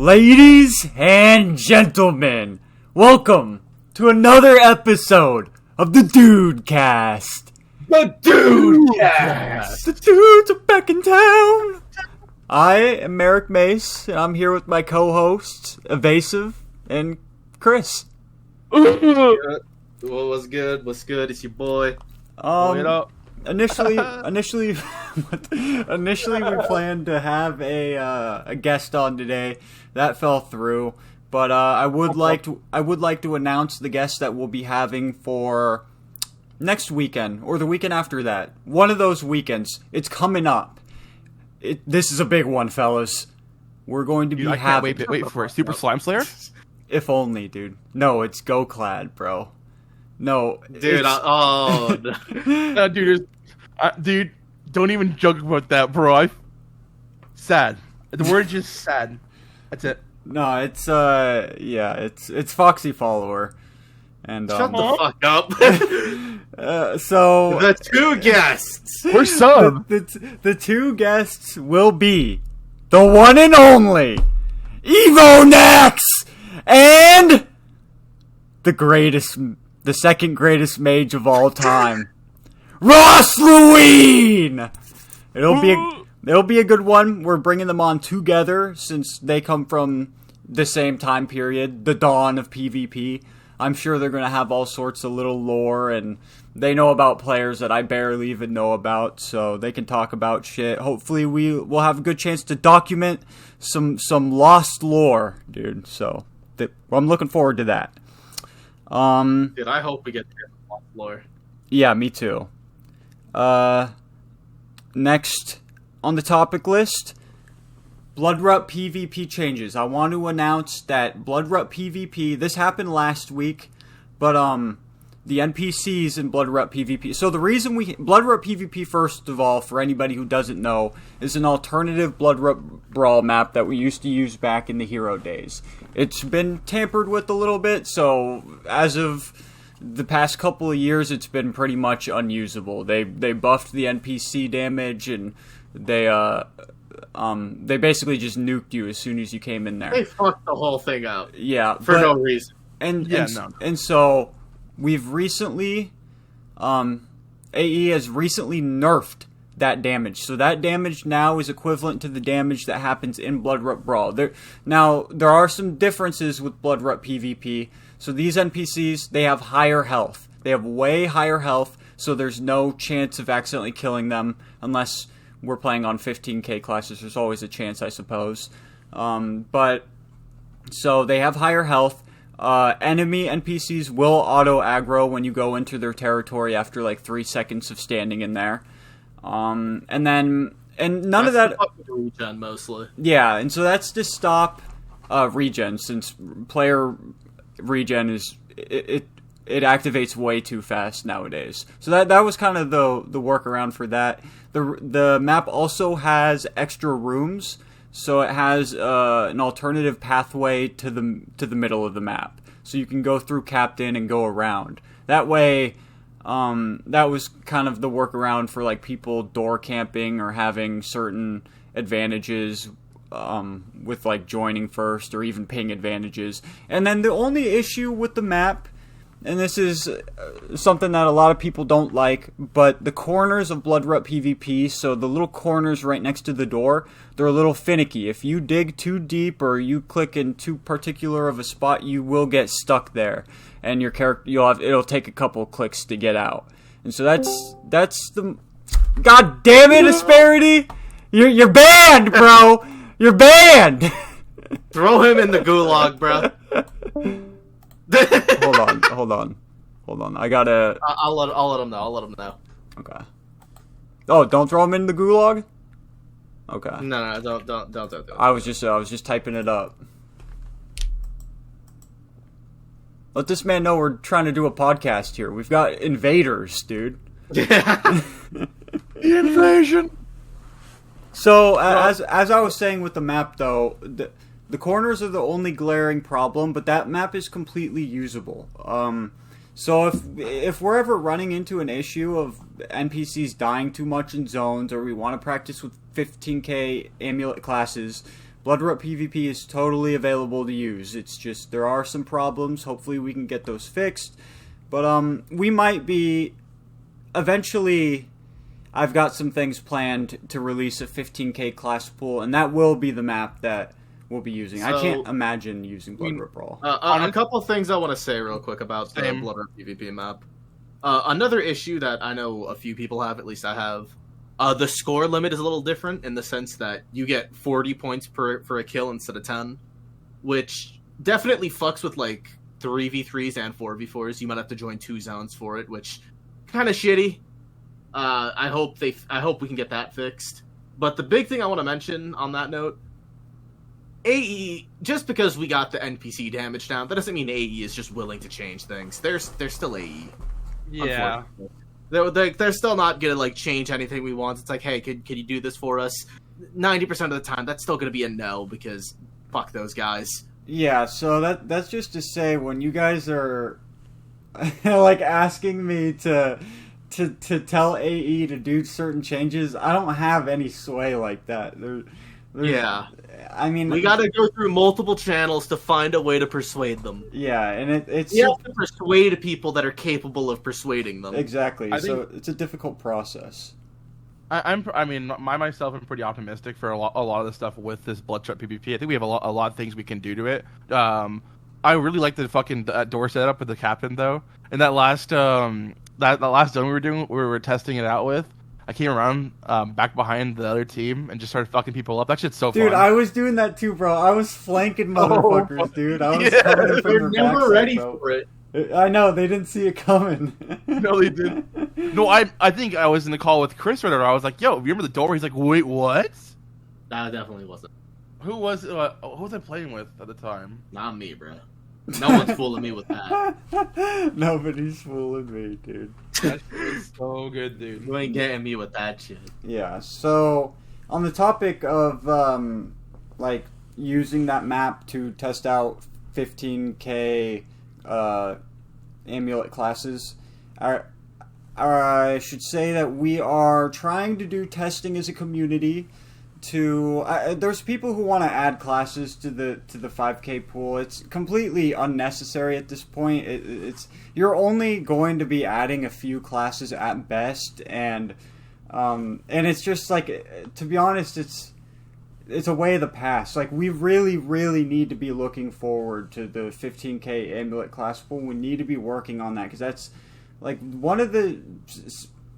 Ladies and gentlemen, welcome to another episode of the Dudecast. The Dudecast! The dudes are back in town! I am Merrick Mace, and I'm here with my co-hosts, Evasive and Chris. Well, what's good? What's good? It's your boy. Initially, we planned to have a guest on today. That fell through, but I would like to announce the guest that we'll be having for next weekend or the weekend after that. One of those weekends. It's coming up. This is a big one, fellas. We're going to be having. Wait for it. Super Slime Slayer. If only, dude. No, it's Go Clad, bro. No, dude. No, dude, don't even joke about that, bro. Sad. The word just sad. That's it. No, it's it's Foxy Follower, and shut the fuck up. So the two guests. We're sub. The two guests will be the one and only Evonex and the second greatest mage of all time, Ras Luine. It'll be a good one. We're bringing them on together since they come from the same time period, the dawn of PvP. I'm sure they're going to have all sorts of little lore, and they know about players that I barely even know about, so they can talk about shit. Hopefully we'll have a good chance to document some lost lore, dude. So I'm looking forward to that. Dude, I hope we get to get lost lore. Yeah, me too. Next on the topic list, BludrutPvP changes. I want to announce that BludrutPvP, this happened last week, but the NPCs in BludrutPvP. So the reason BludrutPvP, first of all, for anybody who doesn't know, is an alternative bludrutbrawl map that we used to use back in the hero days. It's been tampered with a little bit, so as of the past couple of years, it's been pretty much unusable. They buffed the NPC damage, and they basically just nuked you as soon as you came in there. They fucked the whole thing out. Yeah, for no reason. And so we've recently, AE has recently nerfed that damage. So that damage now is equivalent to the damage that happens in bludrutbrawl. There are some differences with bludrutPvP. So these NPCs, they have higher health. They have way higher health, so there's no chance of accidentally killing them unless we're playing on 15k classes. There's always a chance, I suppose. But so they have higher health. Enemy NPCs will auto aggro when you go into their territory after like 3 seconds of standing in there. And none of that regen mostly. Yeah, and so that's to stop regen, since player regen is it activates way too fast nowadays. So that was kind of the workaround for that. The map also has extra rooms, so it has an alternative pathway to the middle of the map, so you can go through Captain and go around. That way, that was kind of the workaround for like people door camping or having certain advantages with like joining first or even ping advantages. And then the only issue with the map, and this is something that a lot of people don't like, but the corners of BludrutPvP, so the little corners right next to the door, they're a little finicky. If you dig too deep or you click in too particular of a spot, you will get stuck there, and your character it'll take a couple clicks to get out. And so that's the God damn it, Asperity! You're banned, bro. You're banned. Throw him in the gulag, bro. Hold on. I gotta. I'll let him know. Okay. Oh, don't throw him in the gulag. Okay. No, don't. I was just typing it up. Let this man know we're trying to do a podcast here. We've got invaders, dude. Yeah. The invasion. So as I was saying with the map, though, the corners are the only glaring problem, but that map is completely usable. So if we're ever running into an issue of NPCs dying too much in zones, or we want to practice with 15k amulet classes, BludrutPvP is totally available to use. It's just there are some problems. Hopefully we can get those fixed. But we might be eventually. I've got some things planned to release a 15k class pool, and that will be the map that we'll be using. I can't imagine using bludrutbrawl. A couple of things I want to say real quick about the BludrutPvP map. Another issue that I know a few people have, at least I have, the score limit is a little different in the sense that you get 40 points for a kill instead of 10, which definitely fucks with like 3v3s and 4v4s. You might have to join 2 zones for it, which kind of shitty. I hope we can get that fixed. But the big thing I want to mention on that note, AE, just because we got the NPC damage down, that doesn't mean AE is just willing to change things. They're still AE. Yeah. They're still not gonna like change anything we want. It's like, hey, can you do this for us? 90% of the time, that's still gonna be a no because fuck those guys. Yeah, so that's just to say when you guys are like asking me to tell AE to do certain changes, I don't have any sway like that. Yeah. I mean, we gotta go through multiple channels to find a way to persuade them. Yeah, and it's you have to persuade people that are capable of persuading them. Exactly. So it's a difficult process. I'm myself, I'm pretty optimistic for a lot of the stuff with this BludrutPvP. I think we have a lot of things we can do to it. I really like the fucking door setup with the captain though, and that last that last zone we were testing it out with. I came around back behind the other team and just started fucking people up. That shit's so fun. Dude, I was doing that too, bro. I was flanking motherfuckers, dude. I was coming in from They're their never backside, ready bro. for it. I know, they didn't see it coming. No, they didn't. No, I think I was in the call with Chris right now. I was like, yo, remember the door? He's like, wait, what? That definitely wasn't. Who was I playing with at the time? Not me, bro. No one's fooling me with that. Nobody's fooling me, dude. That shit was so good, dude. You ain't getting me with that shit. Yeah, so on the topic of like using that map to test out 15k amulet classes, I should say that we are trying to do testing as a community. There's people who want to add classes to the 5k pool. It's completely unnecessary at this point. You're only going to be adding a few classes at best, and it's just like, to be honest, it's a way of the past. Like, we really need to be looking forward to the 15k amulet class pool. We need to be working on that because that's like one of the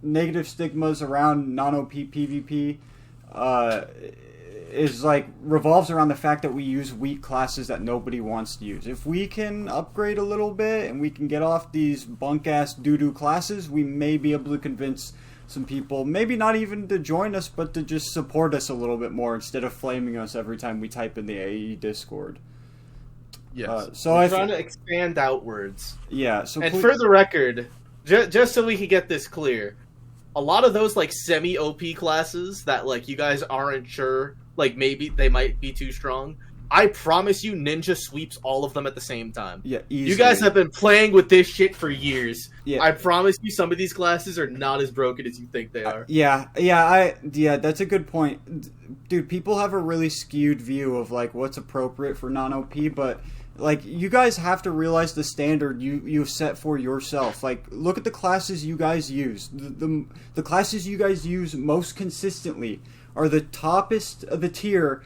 negative stigmas around non-OP PvP. Is like revolves around the fact that we use weak classes that nobody wants to use. If we can upgrade a little bit and we can get off these bunk ass doo-doo classes, we may be able to convince some people, maybe not even to join us, but to just support us a little bit more instead of flaming us every time we type in the AE Discord. Yes. So we're trying to expand outwards. Yeah. So and for the record, just so we can get this clear, a lot of those like semi-OP classes that like you guys aren't sure, like maybe they might be too strong, I promise you Ninja sweeps all of them at the same time. Yeah, easily. You guys have been playing with this shit for years. Yeah. I promise you some of these classes are not as broken as you think they are. Yeah, that's a good point. Dude, people have a really skewed view of like what's appropriate for non-OP, but like, you guys have to realize the standard you've set for yourself. Like, look at the classes you guys use. The classes you guys use most consistently are the toppest of the tier.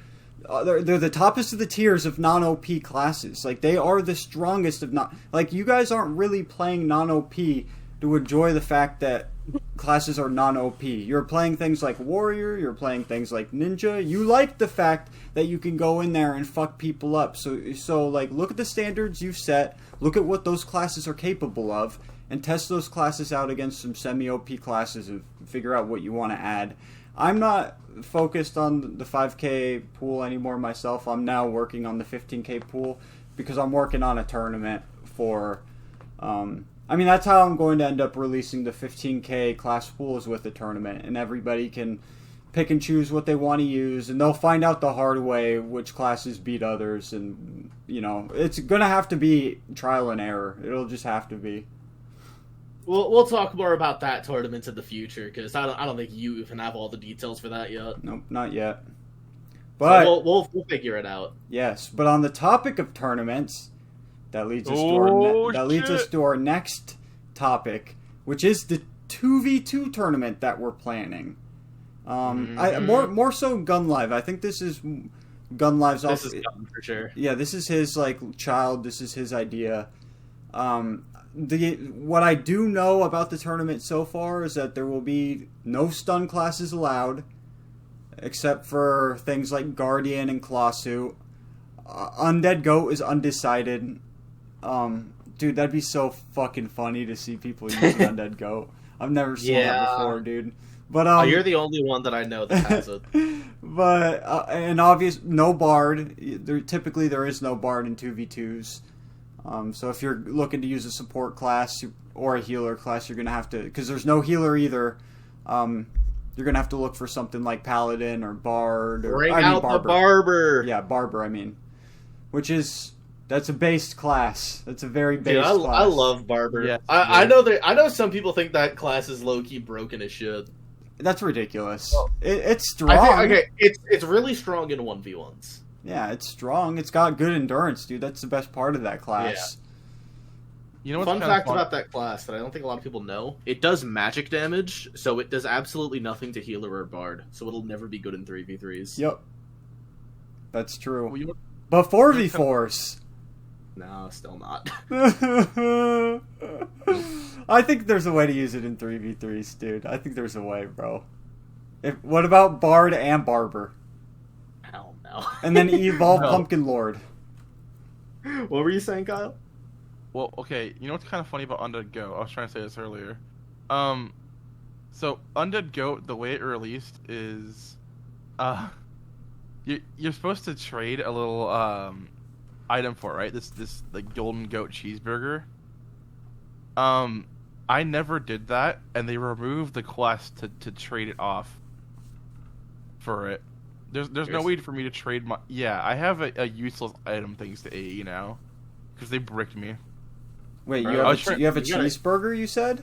They're the toppest of the tiers of non-OP classes. Like, they are the strongest of not. Like, you guys aren't really playing non-OP to enjoy the fact that classes are non-OP. You're playing things like Warrior, you're playing things like Ninja. You like the fact that you can go in there and fuck people up. So like, look at the standards you've set, look at what those classes are capable of, and test those classes out against some semi-OP classes and figure out what you want to add. I'm not focused on the 5k pool anymore myself. I'm now working on the 15k pool because I'm working on a tournament for... that's how I'm going to end up releasing the 15k class pools with the tournament, and everybody can pick and choose what they want to use, and they'll find out the hard way which classes beat others, and, it's going to have to be trial and error. It'll just have to be. We'll talk more about that tournament in the future, because I don't think you even have all the details for that yet. Nope, not yet. But so we'll figure it out. Yes, but on the topic of tournaments, that leads us to our next topic, which is the 2v2 tournament that we're planning. More so Gun Live. I think this is Gun Live's. This is Gun for sure. Yeah, this is his child. This is his idea. What I do know about the tournament so far is that there will be no stun classes allowed, except for things like Guardian and Clawsuit. Undead Goat is undecided. Dude, that'd be so fucking funny to see people use Undead Goat. I've never seen that before, dude. But you're the only one that I know that has it. But and obvious, no Bard. Typically there is no Bard in 2v2s. So if you're looking to use a support class or a healer class, you're gonna have to, because there's no healer either. You're gonna have to look for something like Paladin or Bard or Barber. The Barber. Yeah, Barber. That's a based class. That's a very based class. I love Barber. Yeah, I know some people think that class is low key broken as shit. That's ridiculous. Well, it's strong. It's really strong in 1v1s. Yeah, it's strong. It's got good endurance, dude. That's the best part of that class. Yeah. You know what's fun fact about that class that I don't think a lot of people know? It does magic damage, so it does absolutely nothing to healer or bard. So it'll never be good in 3v3s. Yep. That's true. Well, but 4v4s. No, still not. I think there's a way to use it in 3v3s, dude. I think there's a way, bro. What about Bard and Barber? Hell no. And then evolve Pumpkin Lord. What were you saying, Kyle? Well, okay, you know what's kind of funny about Undead Goat? I was trying to say this earlier. So Undead Goat, the way it released is, you're supposed to trade a little item for it, right? This like golden goat cheeseburger. I never did that, and they removed the quest to trade it off for it. There's no way for me to trade my... Yeah, I have a useless item thanks to AE now, because they bricked me. Wait, you have a cheeseburger, you said?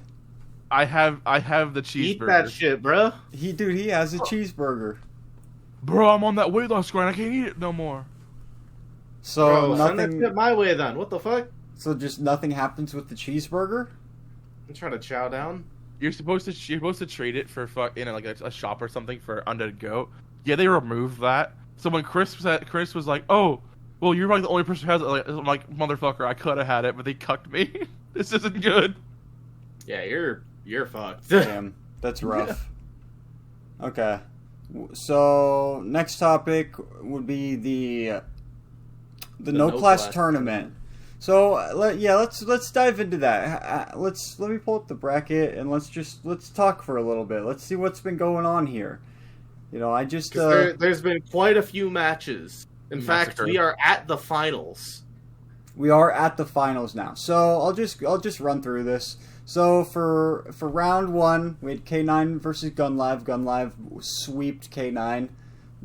I have the cheeseburger. Eat that shit, bro. He has a cheeseburger. Bro, I'm on that weight loss grind. I can't eat it no more. So bro, nothing... send that shit my way then. What the fuck? So just nothing happens with the cheeseburger? I'm trying to chow down. You're supposed to trade it for like a shop or something for Undead Goat. Yeah, they removed that. So when Chris was like, "Oh, well, you're like the only person who has it," I'm like, "Motherfucker, I could have had it, but they cucked me. This isn't good." Yeah, you're fucked. Damn, that's rough. Okay, so next topic would be the no class tournament. So let's dive into that. Let me pull up the bracket and let's talk for a little bit. Let's see what's been going on here. You know, I just there's been quite a few matches. In fact, we are at the finals. We are at the finals now. So I'll just run through this. So for round 1, we had K9 versus Gun Live. Gun Live sweeped K9,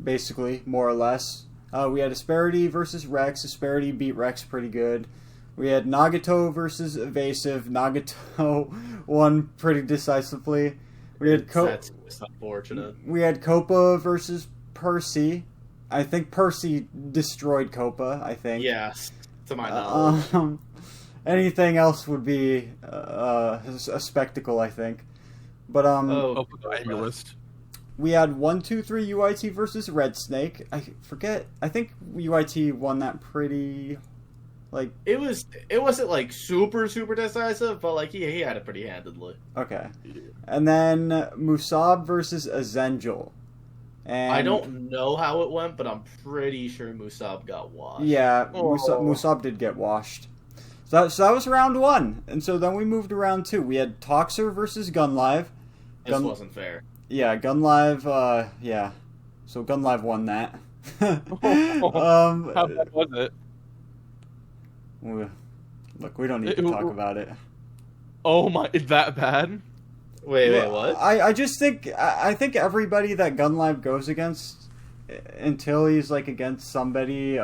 basically, more or less. We had Asperity versus Rex. Asperity beat Rex pretty good. We had Nagato versus Evasive. Nagato won pretty decisively. That's unfortunate. We had Copa versus Persie. I think Persie destroyed Copa, I think. Yes, to my knowledge. Anything else would be a spectacle, I think. But we had 1-2-3 UYT versus Red Snake. I forget. I think UYT won that pretty. Like it wasn't like super decisive, but like he had it pretty handedly. Okay, and then Musab versus Azengel. And I don't know how it went, but I'm pretty sure Musab got washed. Yeah, Musab did get washed. So that was round 1, and so then we moved to round 2. We had Toxer versus Gun Live. This wasn't fair. Yeah, Gun Live. Yeah, so Gun Live won that. How bad was it? Look, we don't need to talk about it. Oh my, is that bad? Wait, what? I just think I think everybody that Gun Live goes against, until he's like against somebody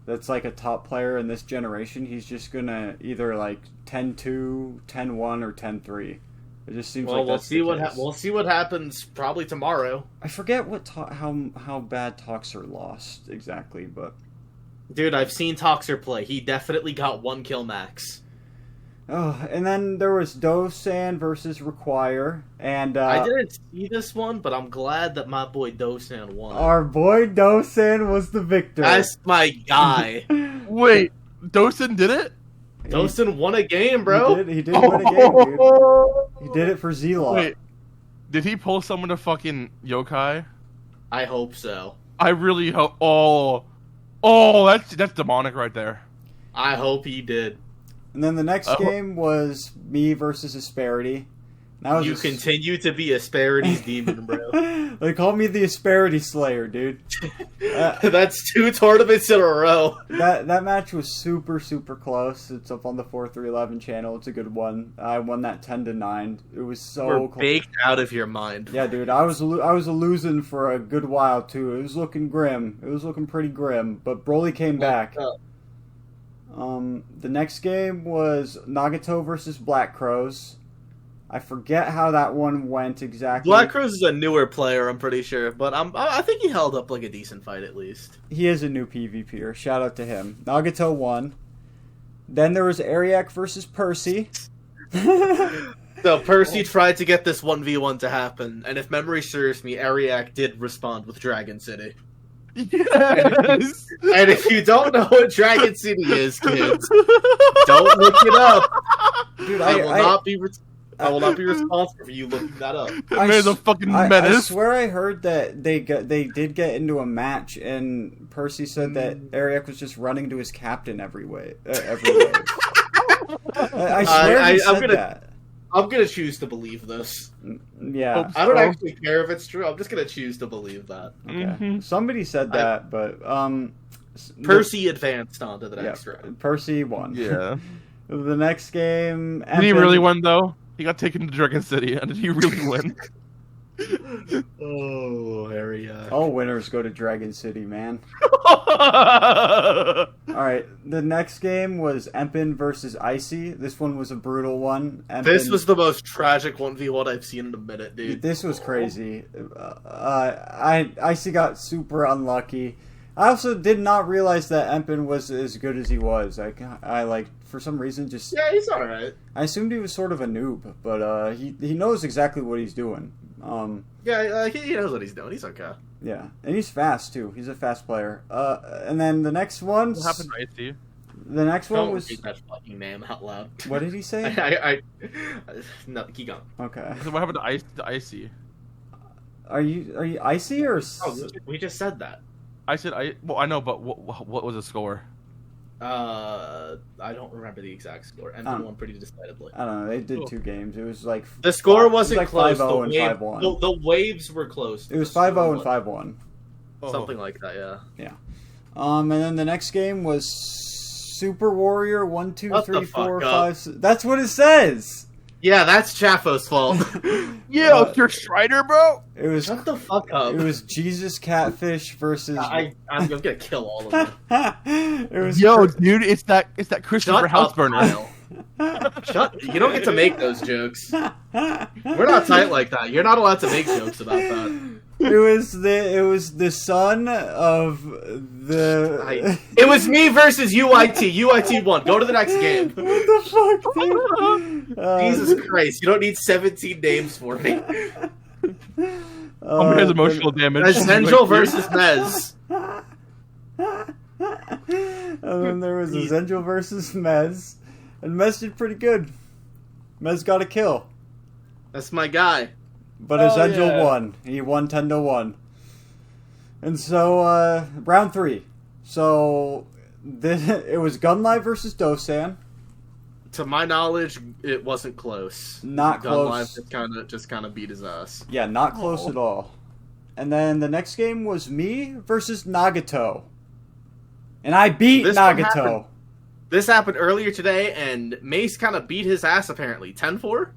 that's like a top player in this generation, he's just gonna either like 10-2, 10-1, or 10-3. It just seems Well, like we'll that's see the what case. we'll see what happens probably tomorrow. I forget how bad Toxer lost exactly, but Dude, I've seen Toxer play. He definitely got 1 kill max. oh, and then there was Dosan versus Require, and I didn't see this one, but I'm glad that my boy Dosan won. our boy Dosan was the victor. That's my guy. Wait, Dosen did it? Dosan won a game, bro. He did win a game, dude. He did it for Zelot. Wait, did he pull someone to fucking yokai? I hope so. I really hope. Oh, that's demonic right there. I hope he did. And then the next game was me versus Asperity. That was You continue to be Asperity's demon, bro. They called me the Asperity Slayer, dude. That's 2 tournaments in a row. That match was super close. It's up on the 4311 channel. It's a good one. I won that 10-9. It was so We're close. baked out of your mind. Yeah, dude. I was losing for a good while too. It was looking grim. It was looking pretty grim. But Broly came back. The next game was Nagato versus Black Crows. I forget how that one went exactly. Black Crowes is a newer player, I'm pretty sure, but I think he held up like a decent fight at least. He is a new PvPer. Shout out to him. Nagato won. Then there was Ariak versus Persie. So Persie tried to get this 1v1 to happen, and if memory serves me, Ariak did respond with Dragon City. Yes. And if you don't know what Dragon City is, kids, don't look it up. Dude, I will not be responsible for you looking that up. That man's a fucking I menace. swear I heard that they did get into a match, and Percy said that Ariak was just running to his captain every way. I swear he said that. I'm gonna choose to believe this. Yeah. I don't actually care if it's true. I'm just gonna choose to believe that. Okay. Mhm. Somebody said that, but Percy advanced on to the next round. Percy won. Yeah. The next game. Did he really win though? He got taken to Dragon City, and did he really win? Oh, Harry. All winners go to Dragon City, man. Alright, the next game was Empin versus Icy. This one was a brutal one. This was the most tragic 1v1 I've seen in a minute, dude. This was crazy. Icy got super unlucky. I also did not realize that Empin was as good as he was. I for some reason just... Yeah, he's alright. I assumed he was sort of a noob, but he knows exactly what he's doing. Yeah, he knows what he's doing. He's okay. Yeah, and he's fast too. He's a fast player. And then the next one. What happened to Icy? The next one Don't was. repeat that fucking name out loud. What did he say? No, keep going. Okay. So what happened to Icy? Are you Icy or? Oh, we just said that. I said Well, I know, but what was the score? I don't remember the exact score. Empin won pretty decidedly. I don't know. They did 2 games. It was like The score wasn't close. 5-0 and 5-1. The waves were close. It was 5-0 and 5-1. Something like that, yeah. And then the next game was Super Warrior 1, 2, Shut 3, the 4, fuck 5. 6. That's what it says. Yeah, that's Chafo's fault. Yeah, it's your Strider, bro. It was. Shut the fuck up. It was Jesus Catfish versus. I'm gonna kill all of them. It was. Dude, it's that Christopher House burner. Shut. You don't get to make those jokes. We're not tight like that. You're not allowed to make jokes about that. It was the son of the. It was me versus UYT. UYT won. Go to the next game. What the fuck, dude? Jesus Christ! You don't need 17 names for me. Someone has emotional damage. Zengel versus Mez. And then there was a Zengel versus Mez, and Mez did pretty good. Mez got a kill, That's my guy. but Zengel won. He won 10-1. And so round 3. So it was Gunlive versus Dosan. To my knowledge, it wasn't close. Not close. Gunlive just kind of beat his ass. Yeah, not close at all. And then the next game was me versus Nagato. And I beat Nagato. This happened earlier today, and Mace kind of beat his ass, apparently. 10-4?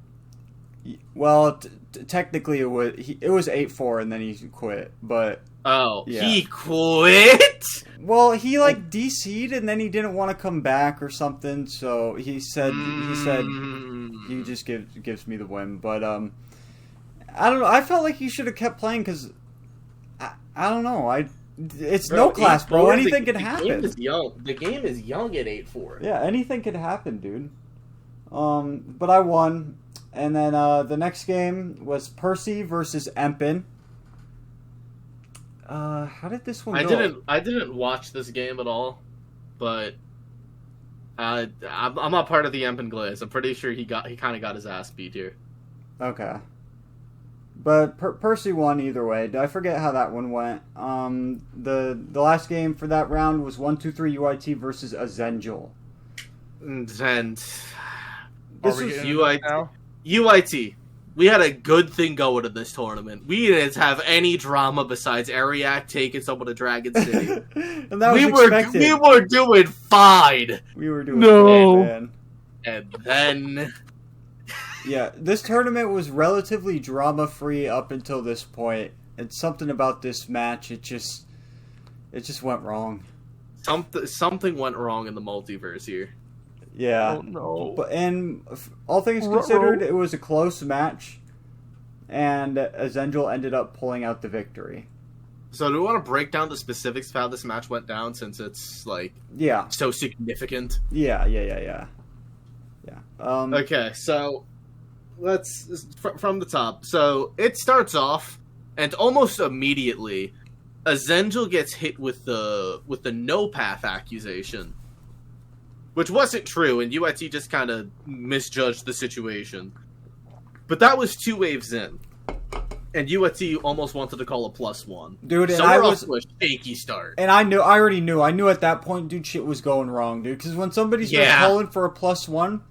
Well, technically it was 8-4, and then he quit. But Oh, Yeah. he quit? Well, he like DC'd and then he didn't want to come back or something, so he said he just gives me the win. But I don't know. I felt like he should have kept playing because I don't know. It's Bro, no class, bro. 8-4, Anything could The happen. game is young. The game is young at 8-4. Yeah, anything could happen, dude. But I won, and then the next game was Persie versus Empin. How did this one go? I didn't watch this game at all, but I'm not part of the Empin Glaze. I'm pretty sure he kind of got his ass beat here. Okay. But Persie won either way. I forget how that one went. The last game for that round was 1-2-3 UYT versus Azengel. And This Are we was getting into this now? UYT. We had a good thing going in this tournament. We didn't have any drama besides Ariak taking someone to Dragon City. And that was expected. We were doing fine. We were doing No. great, man. And then Yeah, this tournament was relatively drama-free up until this point. And something about this match, it just went wrong. something went wrong in the multiverse here. Yeah. Oh no. But all things considered, it was a close match, and Azengel ended up pulling out the victory. So do we want to break down the specifics of how this match went down, since it's like Yeah. so significant? Yeah. Okay, so let's from the top. So it starts off, and almost immediately, Azengel gets hit with the no path accusation, which wasn't true, and UIT just kind of misjudged the situation. But that was 2 waves in, and UIT almost wanted to call a +1. Dude, and so we're off to a shaky start. And I already knew at that point, dude, shit was going wrong, dude. Because when somebody starts calling for a +1,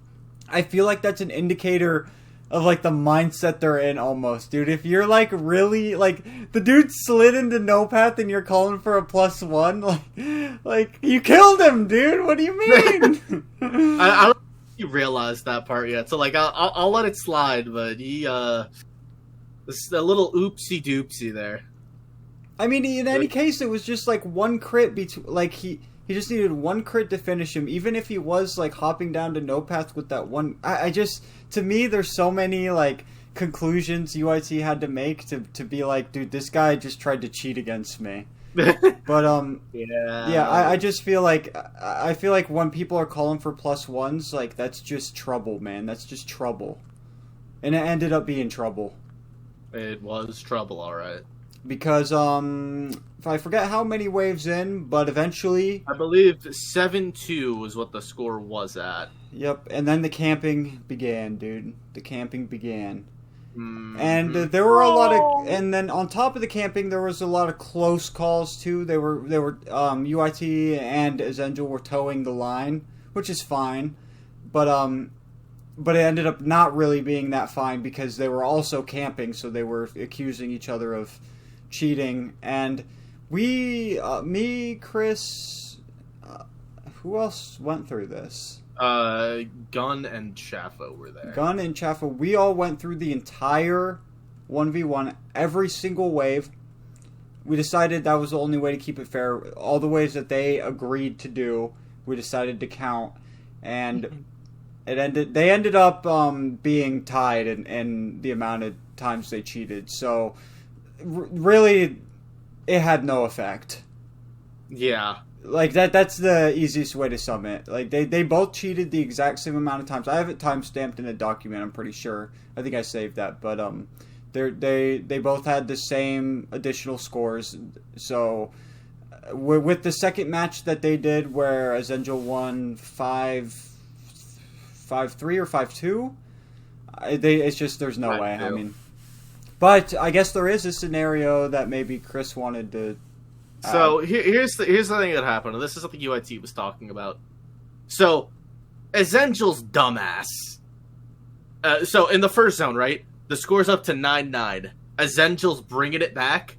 I feel like that's an indicator of, like, the mindset they're in, almost, dude. If you're, like, really, like, the dude slid into no path and you're calling for a +1, like, you killed him, dude. What do you mean? I don't think he realized that part yet, so, like, I'll let it slide, but he, it's a little oopsie doopsie there. I mean, in any case, it was just, like, one crit like, he just needed one crit to finish him, even if he was, like, hopping down to no path with that one. I just, to me, there's so many, like, conclusions UIT had to make to be like, dude, this guy just tried to cheat against me. But, yeah, I just feel like, when people are calling for +1s, like, that's just trouble, man. That's just trouble. And it ended up being trouble. It was trouble, alright. Because, I forget how many waves in, but eventually... I believe 7-2 was what the score was at. Yep, and then the camping began, dude. The camping began. Mm-hmm. And there were a lot of... And then on top of the camping, there was a lot of close calls, too. They were UIT and Azengel were towing the line, which is fine. But it ended up not really being that fine because they were also camping, so they were accusing each other of cheating. And me, Chris, who else went through this? Gun and Chaffo were there. Gun and Chaffo, we all went through the entire 1v1, every single wave. We decided that was the only way to keep it fair. All the ways that they agreed to do, we decided to count. And they ended up being tied in the amount of times they cheated. So, really, it had no effect. Yeah. Like, that's the easiest way to sum it. Like, they both cheated the exact same amount of times. I have it timestamped in a document, I'm pretty sure. I think I saved that. But they both had the same additional scores. So, with the second match that they did, where Azengel won 5-3 or 5-2, it's just, there's no way. I mean, but I guess there is a scenario that maybe Chris wanted to. So here's the thing that happened, and this is something UIT was talking about. So, Azengel's dumbass. So in the first zone, right, the score's up to 9-9. Azengel's bringing it back,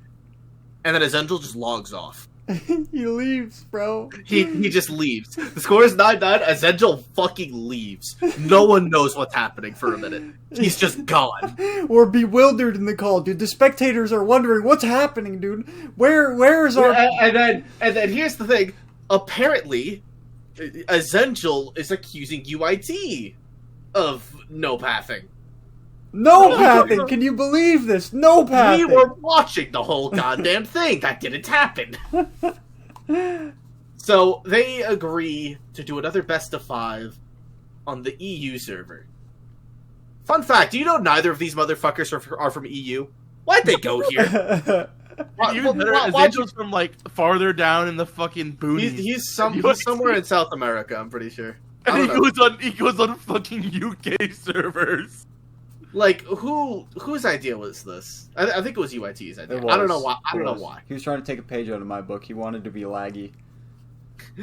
and then Azengel just logs off. He leaves, bro. He just leaves. The score is 9-9. Azengel fucking leaves. No one knows what's happening for a minute. He's just gone. We're bewildered in the call, dude. The spectators are wondering what's happening, dude. Where is our? And then here's the thing. Apparently, Azengel is accusing UYT of no pathing. No pathing! Can you believe this? No pathing! We were watching the whole goddamn thing. That didn't happen. So they agree to do another best of 5 on the EU server. Fun fact, do you know neither of these motherfuckers are from EU? Why'd they go here? Even better, Azengel's from like farther down in the fucking boonies. He's somewhere in South America, I'm pretty sure. And he goes on fucking UK servers. Like, whose idea was this? I think it was UIT's idea. I don't know why. I don't know why. He was trying to take a page out of my book. He wanted to be laggy.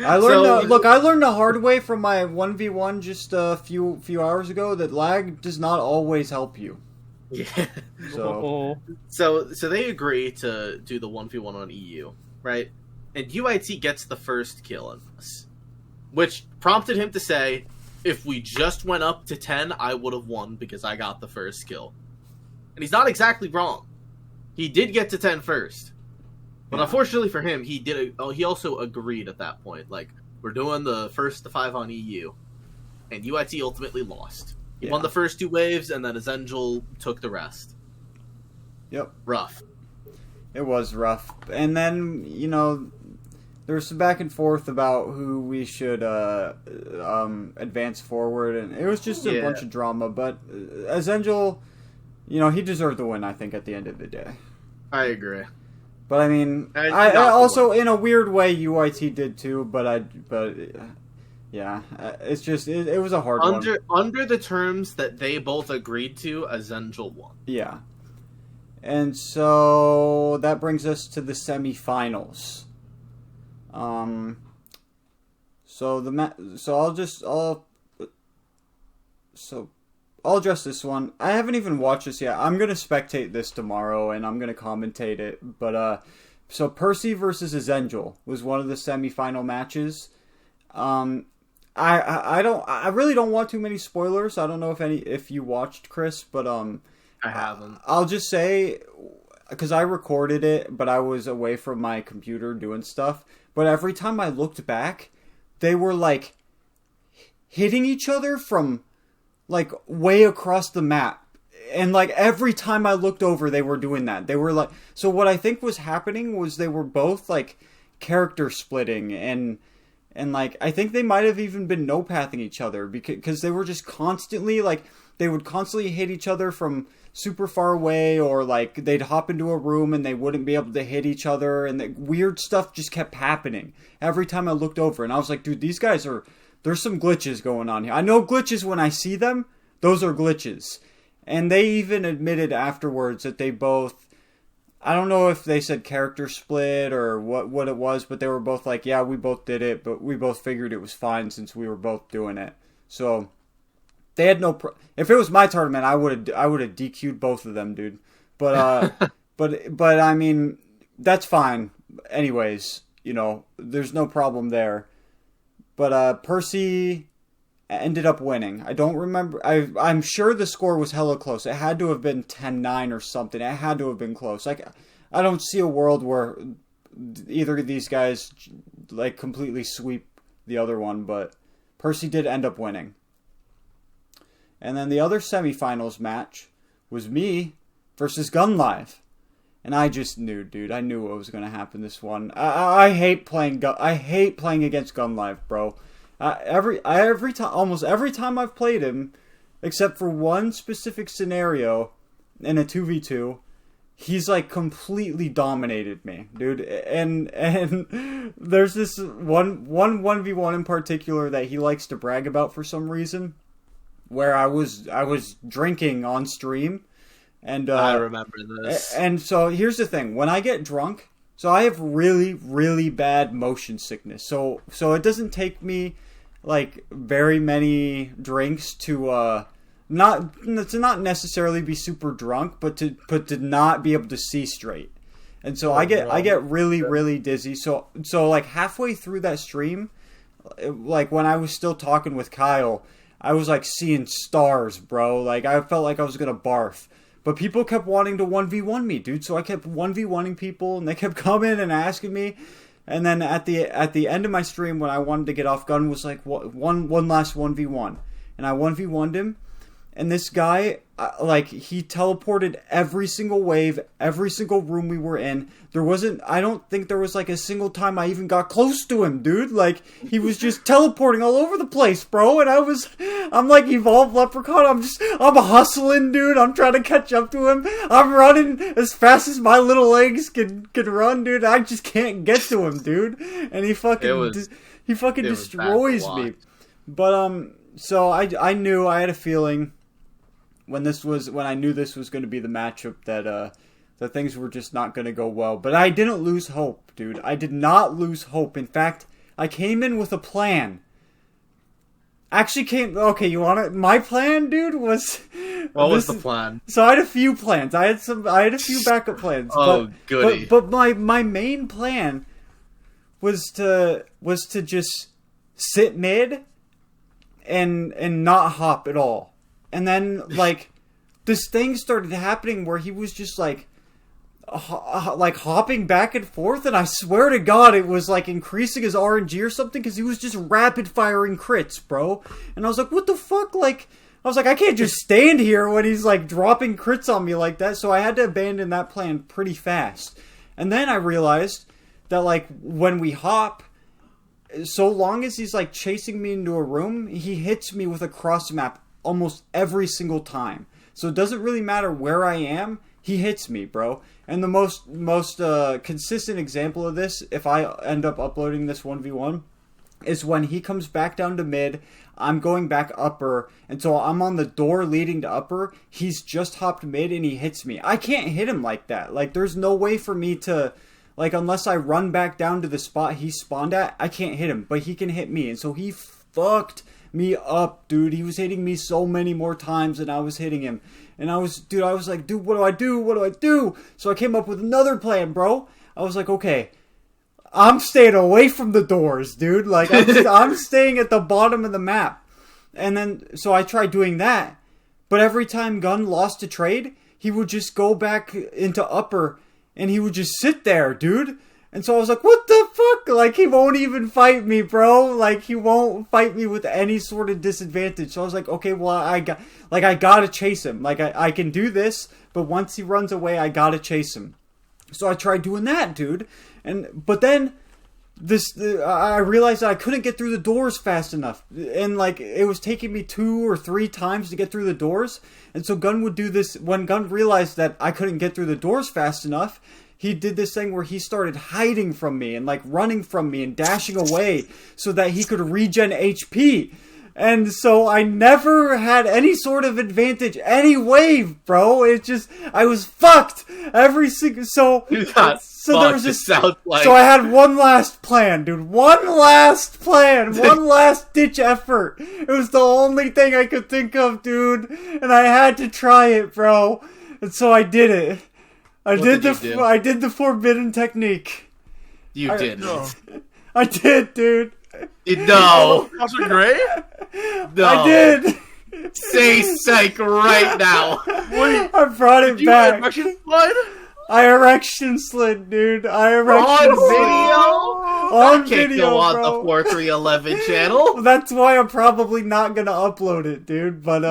I learned I learned the hard way from my 1v1 just a few hours ago that lag does not always help you. Yeah. So they agree to do the 1v1 on EU, right? And UIT gets the first kill on this, which prompted him to say, if we just went up to 10, I would have won because I got the first kill. And he's not exactly wrong. He did get to 10 first. But unfortunately for him, he also agreed at that point. Like, we're doing the first to 5 on EU. And UIT ultimately lost. He won the first 2 waves, and then Azengel took the rest. Yep. Rough. It was rough. And then, there was some back and forth about who we should advance forward, and it was just a bunch of drama. But Azengel, he deserved the win, I think, at the end of the day. I agree. But I mean, I also, in a weird way, UIT did too. But yeah, it's just it was a hard one. Under the terms that they both agreed to, Azengel won. Yeah, and so that brings us to the semifinals. I'll address this one. I haven't even watched this yet. I'm gonna spectate this tomorrow and I'm gonna commentate it. But so Persie versus Azengel was one of the semifinal matches. I really don't want too many spoilers. I don't know if you watched, Chris, but I haven't. I'll just say, because I recorded it, but I was away from my computer doing stuff. But every time I looked back, they were like hitting each other from like way across the map. And like every time I looked over, they were doing that. They were like, so what I think was happening was they were both like character splitting and like I think they might have even been no-pathing each other because they were just constantly like they would constantly hit each other from super far away, or like they'd hop into a room and they wouldn't be able to hit each other, and the weird stuff just kept happening every time I looked over. And I was like, dude, these guys there's some glitches going on here. I know glitches when I see them. Those are glitches. And they even admitted afterwards that they both, I don't know if they said character split or what it was, but they were both like, yeah, we both did it, but we both figured it was fine since we were both doing it. So they had if it was my tournament, I would have DQ'd both of them, dude. But but I mean, that's fine. Anyways, there's no problem there. But Persie ended up winning. I don't remember. I'm sure the score was hella close. It had to have been 10-9 or something. It had to have been close. Like, I don't see a world where either of these guys like completely sweep the other one, but Persie did end up winning. And then the other semifinals match was me versus Gunlive. And I just knew, dude. I knew what was going to happen this one. I hate playing against Gunlive, bro. Almost every time I've played him, except for one specific scenario in a 2v2, he's like completely dominated me, dude. And there's this one 1v1 in particular that he likes to brag about for some reason, where I was drinking on stream, and I remember this. And so here's the thing: when I get drunk, so I have really, really bad motion sickness. So it doesn't take me like very many drinks to not necessarily be super drunk, but to not be able to see straight. And so I get really dizzy. So like halfway through that stream, like when I was still talking with Kyle, I was like seeing stars, bro. Like I felt like I was gonna barf. But people kept wanting to 1v1 me, dude. So I kept 1v1ing people, and they kept coming and asking me. And then at the end of my stream, when I wanted to get off, Gun was like, one last 1v1. And I 1v1'd him. And this guy, like, he teleported every single wave, every single room we were in. I don't think there was, like, a single time I even got close to him, dude. Like, he was just teleporting all over the place, bro. And I'm like Evolved Leprechaun. I'm hustling, dude. I'm trying to catch up to him. I'm running as fast as my little legs can run, dude. I just can't get to him, dude. And he fucking destroys me. But, so I knew, I had a feeling when I knew this was going to be the matchup that things were just not going to go well. But I didn't lose hope, dude. I did not lose hope. In fact, I came in with a plan. Okay, you want it? My plan, dude, was... What was the plan? So I had a few plans. I had a few backup plans. Goody. But my main plan was to just sit mid and not hop at all. And then, like, this thing started happening where he was just, like hopping back and forth, and I swear to God it was, like, increasing his RNG or something, because he was just rapid-firing crits, bro. And I was like, what the fuck? Like, I was like, I can't just stand here when he's, like, dropping crits on me like that, so I had to abandon that plan pretty fast. And then I realized that, like, when we hop, so long as he's, like, chasing me into a room, he hits me with a cross map almost every single time. So it doesn't really matter where I am, he hits me, bro. And the most consistent example of this, if I end up uploading this 1v1, is when he comes back down to mid, I'm going back upper, and so I'm on the door leading to upper, he's just hopped mid and he hits me. I can't hit him like that. Like, there's no way for me to... Like, unless I run back down to the spot he spawned at, I can't hit him. But he can hit me. And so he fucked me up, dude. He was hitting me so many more times than I was hitting him. And I was like, dude, what do I do? What do I do? So I came up with another plan, bro. I was like, okay, I'm staying away from the doors, dude. Like, I'm staying at the bottom of the map. And then, so I tried doing that. But every time Gun lost a trade, he would just go back into upper, and he would just sit there, dude. And so I was like, what the fuck? Like, he won't even fight me, bro. Like, he won't fight me with any sort of disadvantage. So I was like, okay, well, I gotta chase him. Like, I can do this, but once he runs away, I gotta chase him. So I tried doing that, dude. But then, I realized that I couldn't get through the doors fast enough. And, like, it was taking me 2 or 3 times to get through the doors. And so Gun would do this. When Gun realized that I couldn't get through the doors fast enough, he did this thing where he started hiding from me and, like, running from me and dashing away so that he could regen HP. And so I never had any sort of advantage any wave, bro. It just, I was fucked every single, so there was this, so I had one last plan, dude. One last plan. One last ditch effort. It was the only thing I could think of, dude. And I had to try it, bro. And so I did it. I did the forbidden technique. You did. I did, dude. No. Also great? No. I did. Say psych right now. Wait, I brought it back. Erection slide? I erection slid, dude. I erection slid. On video, go on bro. the 4311 channel. That's why I'm probably not gonna upload it, dude. But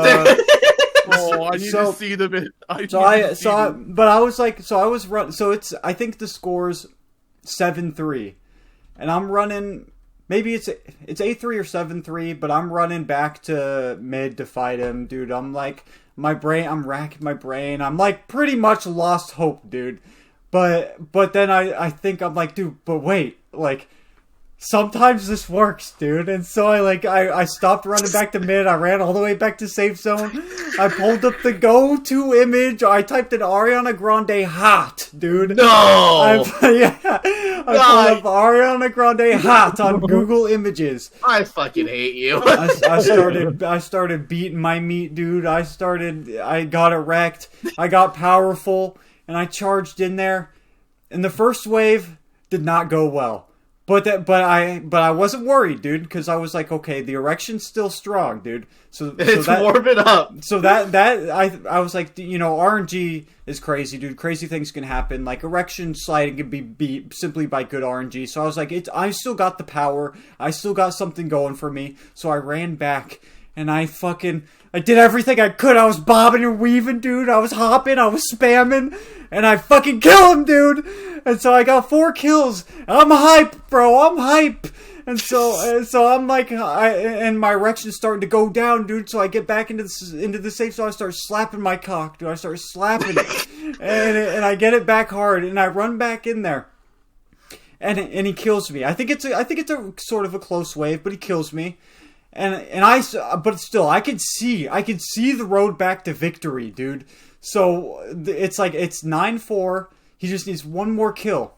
Oh, I need to see the bit. I think the score's 7-3, and I'm running. Maybe it's A3 or 7-3, but I'm running back to mid to fight him, dude. I'm like, I'm racking my brain. I'm like pretty much lost hope, dude. But then I think I'm like, dude, but wait, like, sometimes this works, dude. And so I stopped running back to mid. I ran all the way back to safe zone. I pulled up the go-to image. I typed in Ariana Grande hot, dude. No! I pulled up Ariana Grande hot on Google Images. I fucking hate you. I started beating my meat, dude. I got it wrecked. I got powerful, and I charged in there. And the first wave did not go well. But I wasn't worried, dude, because I was like, okay, the erection's still strong, dude. So it's warming up. So I was like, you know, RNG is crazy, dude. Crazy things can happen. Like erection sliding can be beat simply by good RNG. So I was like, I still got the power. I still got something going for me. So I ran back and I did everything I could. I was bobbing and weaving, dude. I was hopping. I was spamming. And I fucking kill him, dude. And so I got 4 kills. I'm hype, bro. I'm hype. And so I'm like, and my erection's starting to go down, dude. So I get back into the safe. So I start slapping my cock, dude. I start slapping it, and I get it back hard. And I run back in there, and he kills me. I think it's a sort of a close wave, but he kills me. But still, I could see the road back to victory, dude. So it's like it's 9-4. He just needs one more kill.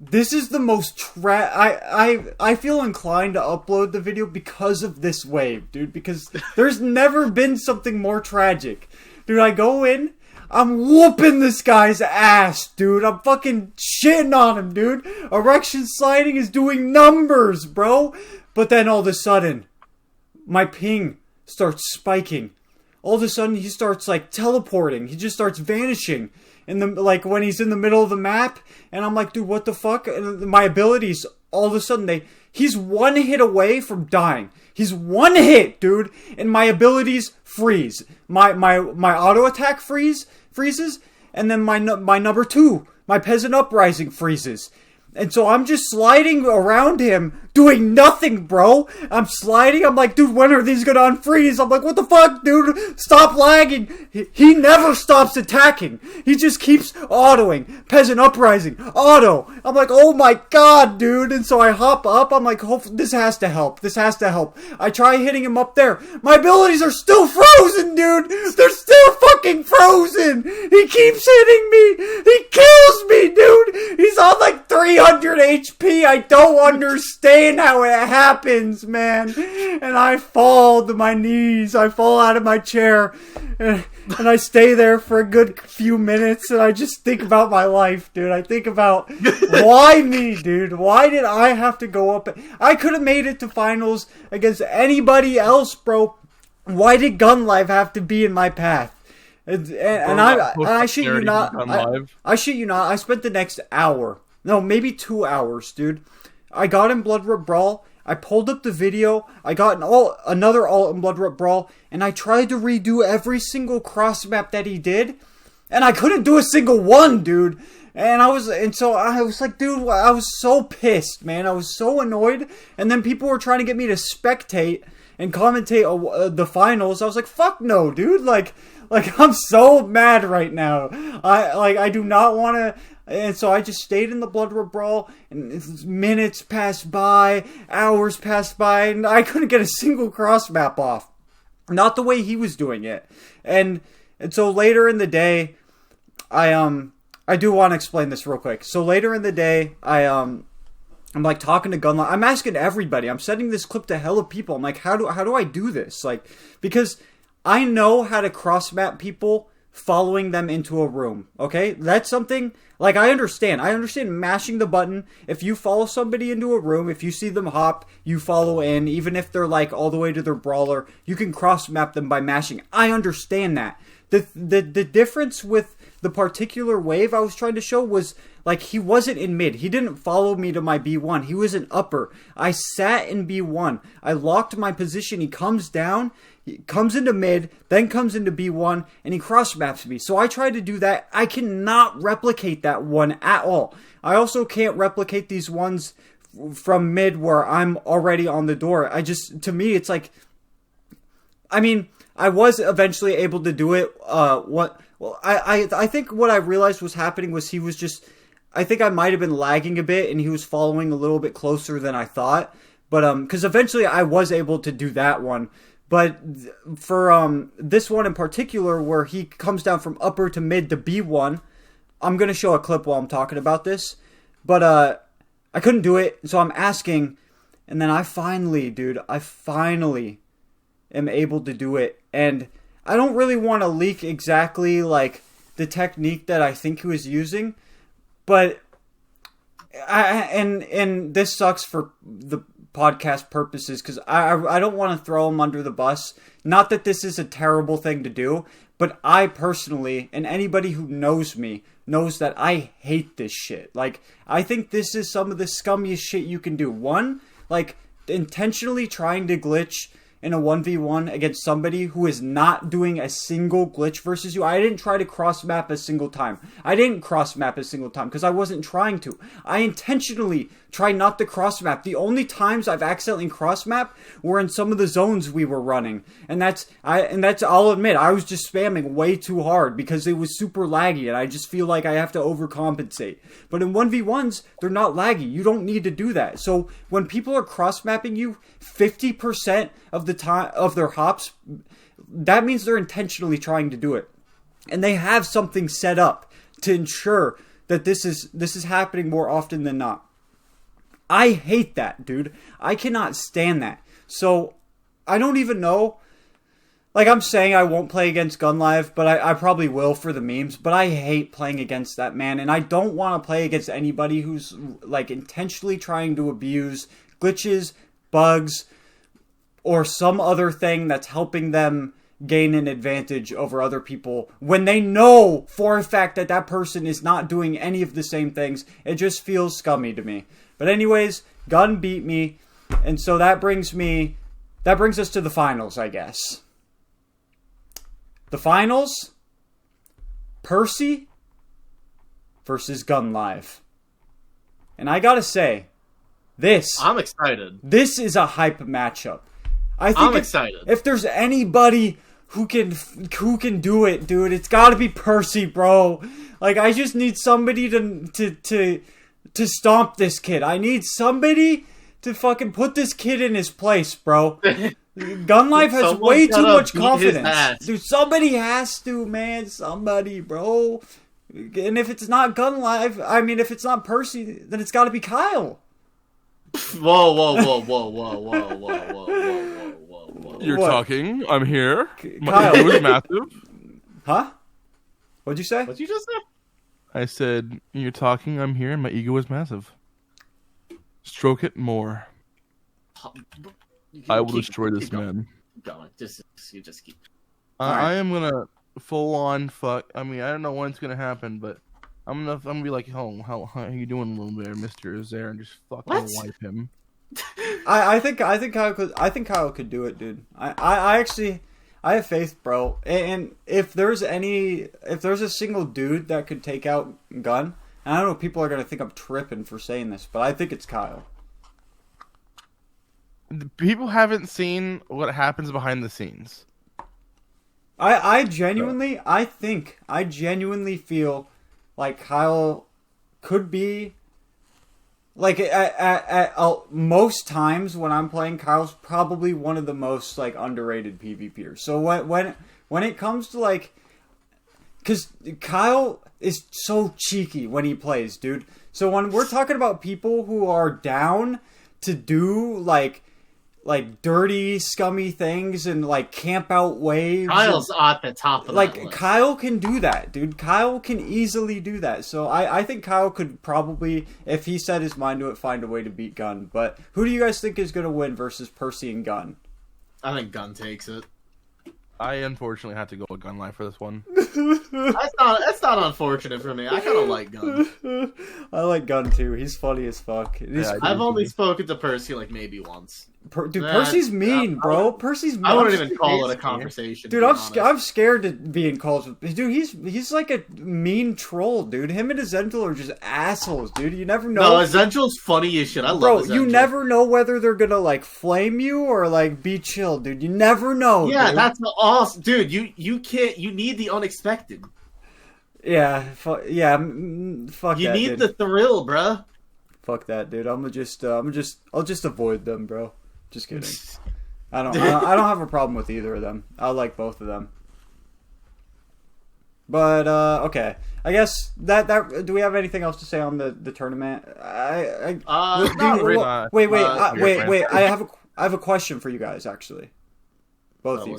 This is the most I feel inclined to upload the video because of this wave, dude. Because there's never been something more tragic, dude. I go in, I'm whooping this guy's ass, dude. I'm fucking shitting on him, dude. Erection sliding is doing numbers, bro. But then all of a sudden, my ping starts spiking. All of a sudden, he starts, like, teleporting. He just starts vanishing. When he's in the middle of the map. And I'm like, dude, what the fuck? And my abilities, all of a sudden, he's 1 hit away from dying. He's 1 hit, dude. And my abilities freeze. My auto attack freezes. And then my number 2, my peasant uprising freezes. And so I'm just sliding around him, doing nothing, bro. I'm sliding. I'm like, dude, when are these gonna unfreeze? I'm like, what the fuck, dude? Stop lagging. He never stops attacking. He just keeps autoing. Peasant uprising. Auto. I'm like, oh my god, dude. And so I hop up. I'm like, this has to help. This has to help. I try hitting him up there. My abilities are still frozen, dude. They're still fucking frozen. He keeps hitting me. He kills me, dude. He's on like 300 HP. I don't understand how it happens, man. And I fall to my knees. I fall out of my chair. And I stay there for a good few minutes. And I just think about my life, dude. I think about, why me, dude? Why did I have to go up? I could have made it to finals against anybody else, bro. Why did Gun Live have to be in my path? I shit you not. I shit you not. I spent the next hour. No, maybe 2 hours, dude. I got in BludrutBrawl. I pulled up the video. I got another alt in BludrutBrawl, and I tried to redo every single cross map that he did, and I couldn't do a single one, dude. So I was like, dude, I was so pissed, man. I was so annoyed. And then people were trying to get me to spectate and commentate the finals. I was like, fuck no, dude. Like I'm so mad right now. I do not want to. And so I just stayed in the BludrutBrawl, and minutes passed by, hours passed by, and I couldn't get a single cross map off. Not the way he was doing it. And so later in the day, I do want to explain this real quick. So later in the day, I'm like talking to Gunline. I'm asking everybody. I'm sending this clip to hella people. I'm like, how do I do this? Like, because I know how to cross map people following them into a room. Okay? That's something, like, I understand mashing the button. If you follow somebody into a room, if you see them hop, you follow in. Even if they're like all the way to their brawler, you can cross map them by mashing. I understand that. The difference with the particular wave I was trying to show was, like, he wasn't in mid. He didn't follow me to my B1. He was in upper. I sat in B1. I locked my position. He comes down. He comes into mid, then comes into B1, and he cross maps me. So I tried to do that. I cannot replicate that one at all. I also can't replicate these ones from mid where I'm already on the door. To me, it's like, I mean, I was eventually able to do it. I think what I realized was happening was he was just, I think I might have been lagging a bit, and he was following a little bit closer than I thought. But, because eventually I was able to do that one. But for this one in particular, where he comes down from upper to mid to B1, I'm going to show a clip while I'm talking about this. But I couldn't do it, so I'm asking. And then I finally am able to do it. And I don't really want to leak exactly, like, the technique that I think he was using. But and this sucks for the podcast purposes because I don't want to throw him under the bus. Not that this is a terrible thing to do, but I personally, and anybody who knows me, knows that I hate this shit. Like, I think this is some of the scummiest shit you can do. One, like, intentionally trying to glitch in a 1v1 against somebody who is not doing a single glitch versus you. I didn't try to cross-map a single time. I didn't cross-map a single time because I wasn't trying to. I intentionally tried not to cross-map. The only times I've accidentally cross-mapped were in some of the zones we were running. And that's I'll admit, I was just spamming way too hard because it was super laggy and I just feel like I have to overcompensate. But in 1v1s, they're not laggy. You don't need to do that. So when people are cross-mapping you 50% of the time of their hops, that means they're intentionally trying to do it. And they have something set up to ensure that this is happening more often than not. I hate that, dude. I cannot stand that. So, I don't even know. Like, I'm saying I won't play against GunLive, but I probably will for the memes. But I hate playing against that man. And I don't want to play against anybody who's, like, intentionally trying to abuse glitches, bugs, or some other thing that's helping them gain an advantage over other people when they know for a fact that that person is not doing any of the same things. It just feels scummy to me. But anyways, Gun beat me, and so that brings us to the finals, I guess. The finals, Persie versus GunLive. And I gotta say, I'm excited. This is a hype matchup. I'm excited. If there's anybody who can do it, dude, it's gotta be Persie, bro. Like, I just need somebody to stomp this kid. I need somebody to fucking put this kid in his place, bro. GunLive has way too much confidence. Dude, somebody has to, man. Somebody, bro. And if it's not GunLive, I mean, if it's not Persie, then it's gotta be Kyle. Whoa. You're talking. I'm here. Kyle. It was massive. Huh? What'd you say? What'd you just say? I said, you're talking, I'm here, and my ego is massive. Stroke it more. I will destroy this man. Going. You just keep. I am gonna full on fuck. I mean, I don't know when it's gonna happen, but I'm gonna be like, how you doing, little there, Mister? Is there, and just fucking wipe him. I think Kyle could do it, dude. I actually have faith, bro. And if there's a single dude that could take out Gun, and I don't know, people are gonna think I'm tripping for saying this, but I think it's Kyle. People haven't seen what happens behind the scenes. I genuinely feel like Kyle could be, like, at most times when I'm playing, Kyle's probably one of the most, like, underrated PvPers. So when it comes to, like, because Kyle is so cheeky when he plays, dude. So when we're talking about people who are down to do, like dirty, scummy things and, like, camp out waves. Kyle's at the top of that list. Kyle can do that, dude. Kyle can easily do that. So I think Kyle could probably, if he set his mind to it, find a way to beat Gun. But who do you guys think is going to win versus Persie and Gun? I think Gun takes it. I unfortunately had to go with GunLive for this one. That's not unfortunate for me. I kind of like Gun. I like Gun too. He's funny as fuck. I've only spoken to Persie like maybe once. Persie's mean, bro. Persie's mean. I wouldn't even call it a conversation. Dude, I'm scared to be in calls with. Dude, he's like a mean troll, dude. Him and Essential are just assholes, dude. You never know. No, Essential's funny as shit. I love Essential. You never know whether they're gonna, like, flame you or, like, be chill, dude. You never know. Yeah, dude. That's awesome, dude. You can't. You need the unexpected. Yeah, fuck that. You need the thrill, bruh. Fuck that, dude. I'll just avoid them, bro. Just kidding. I don't have a problem with either of them. I like both of them. But okay. I guess that do we have anything else to say on the tournament? Wait. I have a question for you guys, actually. Both of you.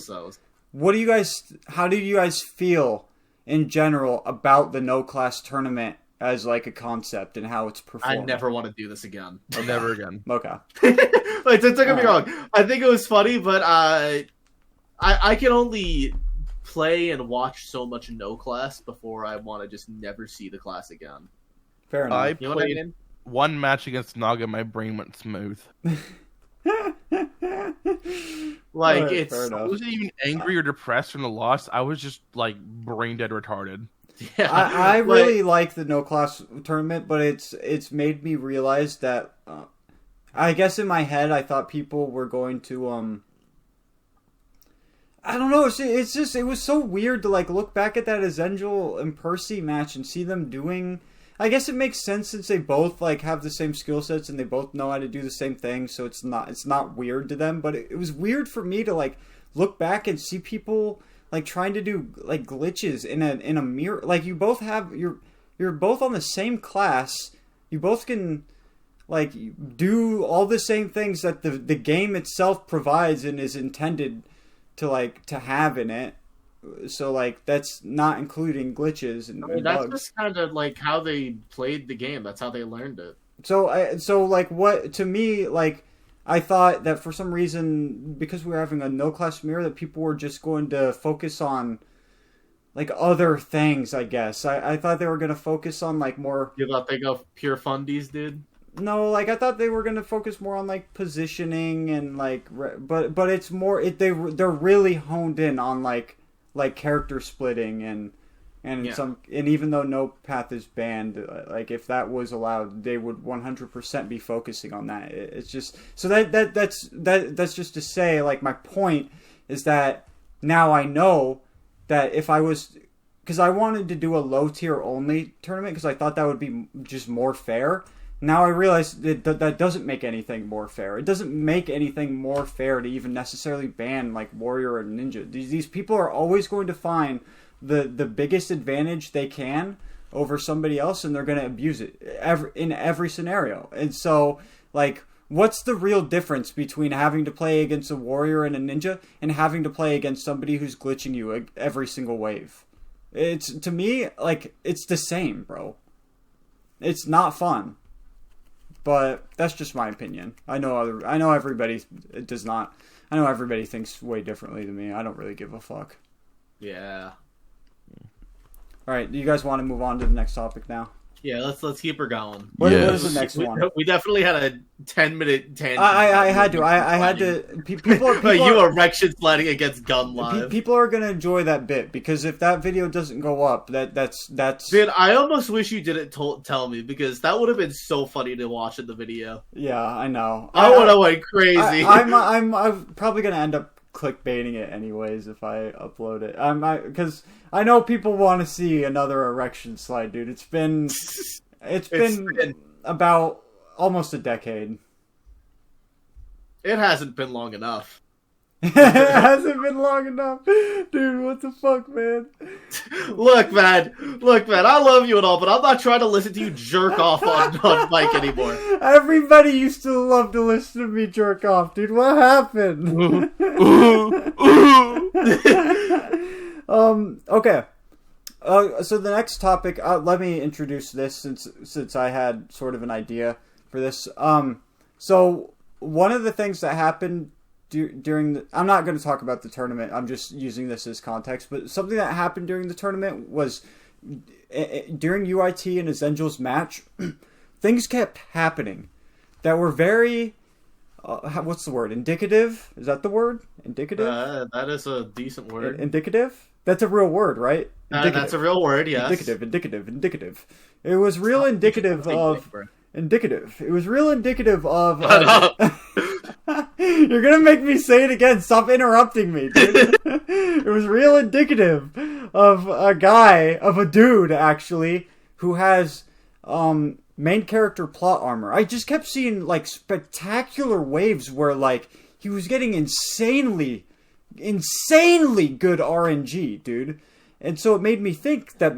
How do you guys feel in general about the no class tournament as like a concept and how it's performed. I never want to do this again. Never again. Okay. Like, don't get me wrong. I think it was funny, but I can only play and watch so much no class before I want to just never see the class again. Fair enough. I You know what I played mean? one match against Naga, my brain went smooth. Like, Alright, it's... fair I enough. wasn't even angry or depressed from the loss. I was just like brain dead retarded. Yeah, I really like the no class tournament, but it's made me realize that I guess in my head I thought people were going to I don't know. It's just it was so weird to like look back at that Ezengil and Persie match and see them doing. I guess it makes sense since they both like have the same skill sets and they both know how to do the same thing, so it's not weird to them. But it was weird for me to like look back and see people like trying to do like glitches in a mirror. Like you both have you're both on the same class. You both can like do all the same things that the game itself provides and is intended to have in it. So like that's not including glitches and, I mean, that's bugs. just kind of like how they played the game. That's how they learned it. So like what to me like I thought that for some reason because we were having a no class mirror that people were just going to focus on like other things. I guess I thought they were going to focus on like more. You thought they go pure fundies, dude? No, like I thought they were going to focus more on like positioning and like but it's more they're really honed in on like character splitting and some and even though no path is banned, like if that was allowed, they would 100% be focusing on that. It's just so that's just to say like my point is that now I know that if I was because I wanted to do a low tier only tournament because I thought that would be just more fair. Now I realize that doesn't make anything more fair. It doesn't make anything more fair to even necessarily ban like warrior and ninja. These people are always going to find the biggest advantage they can over somebody else, and they're going to abuse it in every scenario. And so, like, what's the real difference between having to play against a warrior and a ninja and having to play against somebody who's glitching you every single wave? It's to me like it's the same, bro. It's not fun. But that's just my opinion. I know everybody does not. I know everybody thinks way differently than me. I don't really give a fuck. Yeah. All right, do you guys want to move on to the next topic now? Yeah, let's keep her going. What Yes. is the next one? We definitely had a 10-minute tangent. I had to. I had to. People you erection sliding against gun live. People are gonna enjoy that bit because if that video doesn't go up, that's. Dude, I almost wish you didn't tell me because that would have been so funny to watch in the video. Yeah, I know. I would have went crazy. I'm probably gonna end up clickbaiting it anyways if I upload it. Because I know people want to see another erection slide, dude. It's been about almost a decade. It hasn't been long enough. It hasn't been long enough, dude. What the fuck, man? Look, man. I love you and all, but I'm not trying to listen to you jerk off on mic anymore. Everybody used to love to listen to me jerk off, dude. What happened? Okay. So the next topic, let me introduce this since I had sort of an idea for this. So one of the things that happened during the... I'm not going to talk about the tournament. I'm just using this as context. But something that happened during the tournament was during UYT and Ezengil's match, things kept happening that were very... what's the word? Indicative? Is that the word? Indicative? That is a decent word. Indicative? That's a real word, right? That's a real word, yes. Indicative. It was real indicative of... Indicative. It was real indicative of... You're gonna make me say it again. Stop interrupting me, dude. It was real indicative of a dude, actually, who has main character plot armor. I just kept seeing, like, spectacular waves where, like, he was getting insanely good RNG, dude. And so it made me think that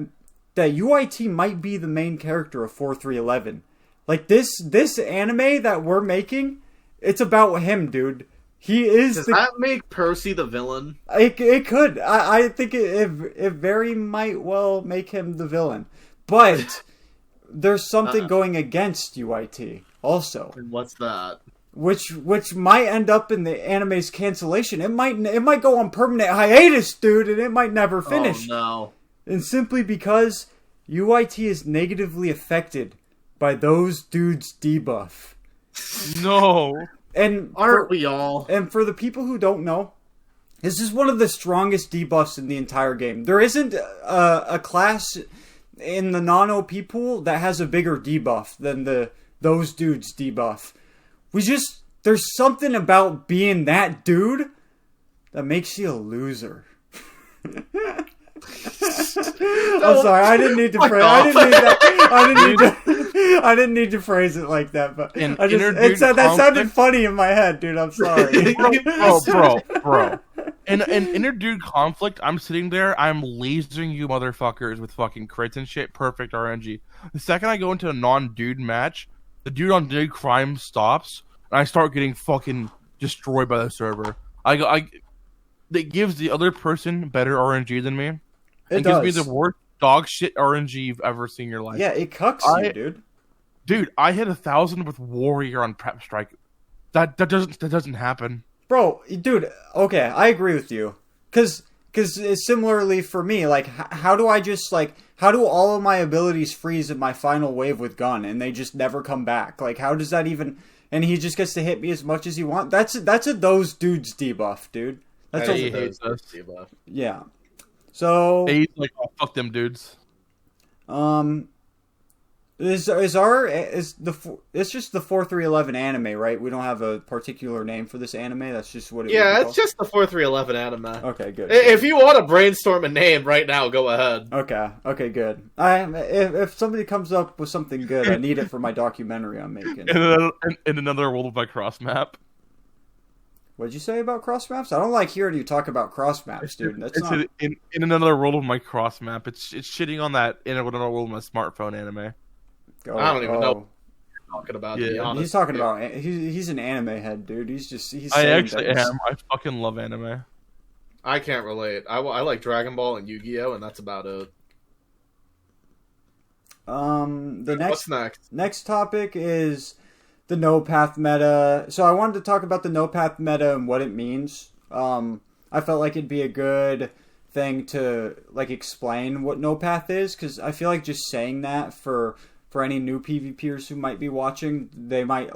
UYT might be the main character of 4311. Like, this anime that we're making, it's about him, dude. He is. Does that make Persie the villain? It could. I think it very might well make him the villain. But there's something going against UYT also. And what's that? Which might end up in the anime's cancellation. It might go on permanent hiatus, dude, and it might never finish. Oh no. And simply because UYT is negatively affected by those dudes' debuff. No. And aren't we all? And for the people who don't know, this is one of the strongest debuffs in the entire game. There isn't a class in the non-OP pool that has a bigger debuff than those dudes' debuff. There's something about being that dude that makes you a loser. I'm sorry, I didn't need to phrase. I didn't need to phrase it like that, but that sounded funny in my head, dude. I'm sorry, bro. In inner dude conflict, I'm sitting there, I'm lasering you motherfuckers with fucking crits and shit, perfect RNG. The second I go into a non-dude match, the dude on dude crime stops, and I start getting fucking destroyed by the server. It gives the other person better RNG than me. It gives me the worst dog shit RNG you've ever seen in your life. Yeah, it cucks you, dude. Dude, I hit 1,000 with Warrior on Prep Strike. That doesn't happen. Bro, dude, okay, I agree with you. Cause similarly for me, like, how do all of my abilities freeze at my final wave with gun and they just never come back? Like, how does that even, and he just gets to hit me as much as he wants? That's a those dudes debuff, dude. That's he hates us. Debuff. Yeah. So. He's like, oh, fuck them dudes. It's just the 4311 anime, right? We don't have a particular name for this anime. That's just what it is. Yeah, it's just the 4311 anime. Okay, good. If you want to brainstorm a name right now, go ahead. Okay, good. If somebody comes up with something good, I need it for my documentary I'm making. In another world of my cross map. What'd you say about cross maps? I don't like hearing you talk about cross maps, dude. In another world of my cross map. It's shitting on that in another world of my smartphone anime. I don't even know what you're talking about. Yeah, to be honest. He's talking about. He's an anime head, dude. I actually am. I fucking love anime. I can't relate. I like Dragon Ball and Yu-Gi-Oh, and that's about it. What's next? Next topic is the no path meta. So I wanted to talk about the no path meta and what it means. I felt like it'd be a good thing to like explain what no path is, because I feel like just saying that for any new PvPers who might be watching, they might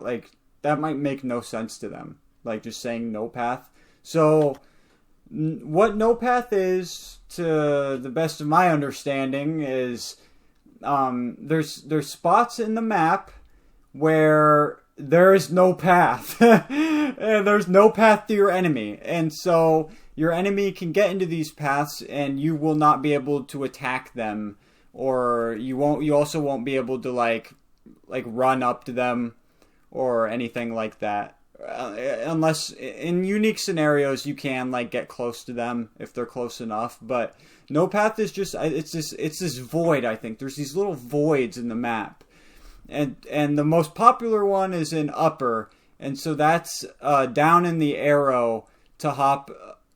that might make no sense to them. Like just saying no path. So what no path is, to the best of my understanding, is there's spots in the map where there is no path. And there's no path to your enemy. And so your enemy can get into these paths and you will not be able to attack them, or you also won't be able to like run up to them or anything like that. Unless in unique scenarios you can like get close to them if they're close enough, but no path is just it's this void. I think there's these little voids in the map, and the most popular one is in upper, and so that's down in the arrow to hop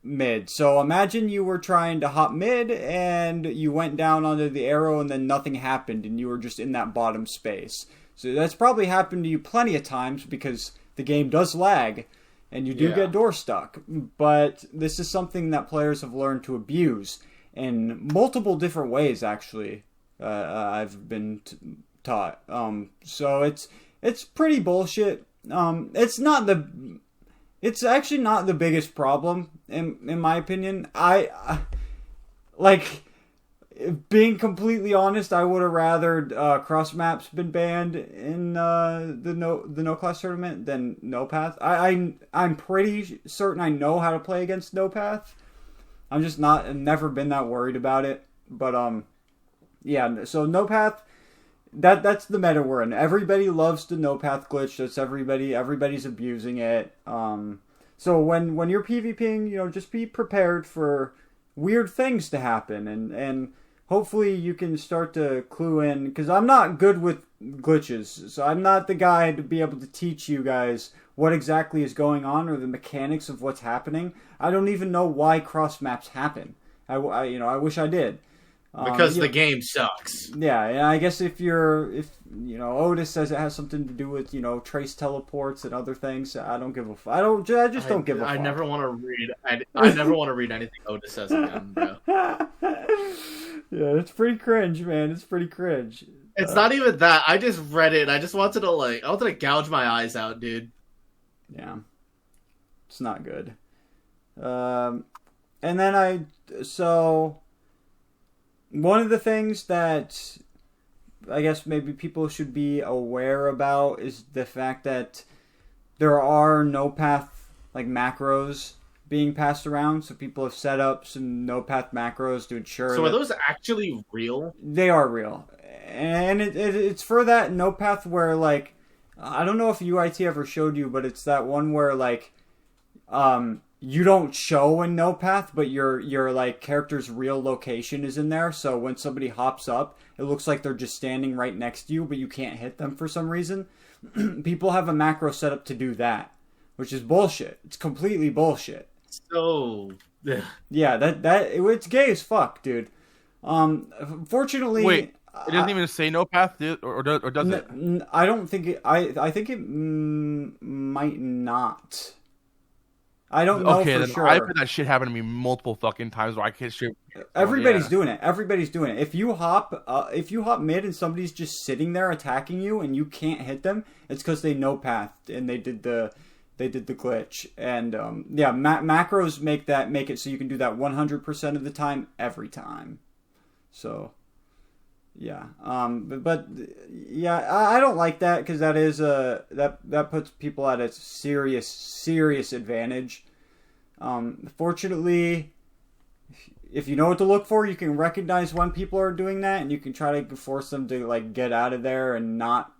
mid. So imagine you were trying to hop mid and you went down onto the arrow and then nothing happened and you were just in that bottom space. So that's probably happened to you plenty of times because the game does lag and you do get door stuck. But this is something that players have learned to abuse in multiple different ways, actually. I've been taught. So it's pretty bullshit. It's actually not the biggest problem in my opinion. Being completely honest, I would have rather cross maps been banned in the no class tournament than no path. I'm pretty certain I know how to play against no path. I'm just never been that worried about it. But yeah. So no path. That's the meta we're in. Everybody loves the no path glitch. That's everybody's abusing it. So when you're PvPing, just be prepared for weird things to happen, and hopefully you can start to clue in, because I'm not good with glitches, so I'm not the guy to be able to teach you guys what exactly is going on or the mechanics of what's happening. I don't even know why cross maps happen. I wish I did. Because the game sucks. Yeah, and I guess if Otis says it has something to do with trace teleports and other things, I don't give a fuck. I just don't give a fuck. I never want to read. I never want to read anything Otis says again, bro. Yeah, it's pretty cringe, man. It's pretty cringe. It's not even that. I just read it. And I just wanted to gouge my eyes out, dude. Yeah, it's not good. And then one of the things that I guess maybe people should be aware about is the fact that there are no path macros being passed around. So people have set up some no path macros to ensure. So are those actually real? They are real, and it's for that no path where I don't know if UYT ever showed you, but it's that one where you don't show in no path, but your character's real location is in there. So when somebody hops up, it looks like they're just standing right next to you, but you can't hit them for some reason. People have a macro set up to do that, which is bullshit. It's completely bullshit. So yeah, it's gay as fuck, dude. Fortunately, wait, it doesn't even say no path, or does it? I don't think it. I think it might not. I don't know for sure. I've had that shit happen to me multiple fucking times where I can't shoot. Everybody's doing it. Everybody's doing it. If you hop mid and somebody's just sitting there attacking you and you can't hit them, it's because they no pathed and they did the glitch. And macros make it so you can do that 100% of the time every time. So yeah, but yeah, I don't like that because that is that puts people at a serious advantage. Fortunately, if you know what to look for, you can recognize when people are doing that, and you can try to force them to get out of there and not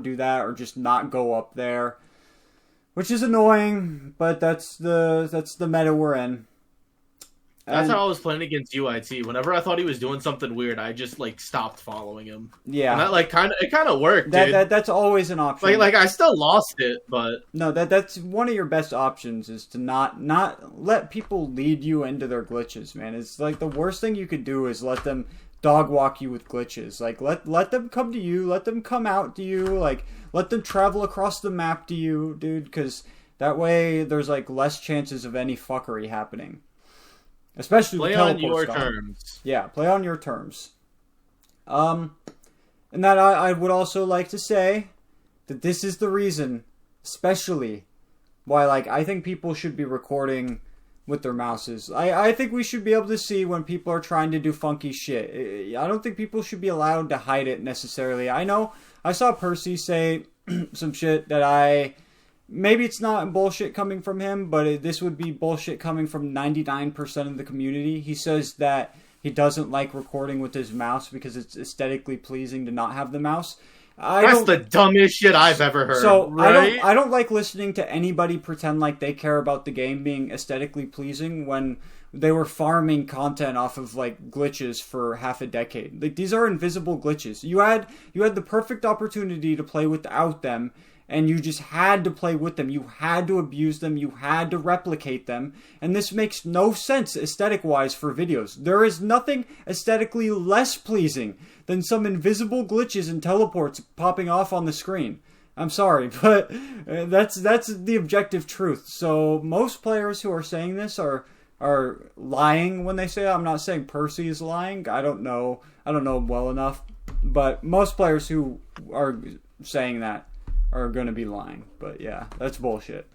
do that, or just not go up there, which is annoying. But that's the meta we're in. That's how I was playing against UYT. Whenever I thought he was doing something weird, I just stopped following him. Yeah, and that kind of worked, dude. That's always an option. I still lost it, but no, that's one of your best options is to not let people lead you into their glitches, man. It's the worst thing you could do is let them dog walk you with glitches. Let them come to you, let them come out to you, let them travel across the map to you, dude. Because that way there's less chances of any fuckery happening. Especially play on your terms. Yeah, play on your terms. And that I would also like to say that this is the reason, especially, why I think people should be recording with their mouses. I think we should be able to see when people are trying to do funky shit. I don't think people should be allowed to hide it necessarily. I know I saw Persie say some shit that maybe it's not bullshit coming from him, but this would be bullshit coming from 99% of the community. He says that he doesn't like recording with his mouse because it's aesthetically pleasing to not have the mouse. That's the dumbest shit I've ever heard. So right? I don't like listening to anybody pretend like they care about the game being aesthetically pleasing when they were farming content off of glitches for half a decade. These are invisible glitches. You had the perfect opportunity to play without them. And you just had to play with them. You had to abuse them. You had to replicate them. And this makes no sense aesthetic-wise for videos. There is nothing aesthetically less pleasing than some invisible glitches and teleports popping off on the screen. I'm sorry, but that's the objective truth. So most players who are saying this are lying when they say it. I'm not saying Persie is lying. I don't know him well enough. But most players who are saying that are going to be lying. But yeah, that's bullshit.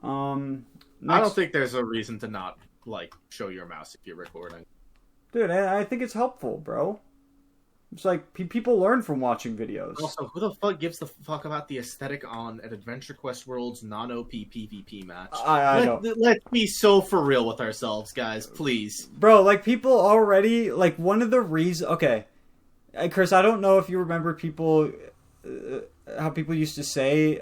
I don't think there's a reason to not show your mouse if you're recording. Dude, I think it's helpful, bro. It's people learn from watching videos. Also, who the fuck gives the fuck about the aesthetic on an Adventure Quest World's non-OP PvP match? I know. Let's be so for real with ourselves, guys, please. Bro, people already, one of the reasons... Okay, Chris, I don't know if you remember people... how people used to say,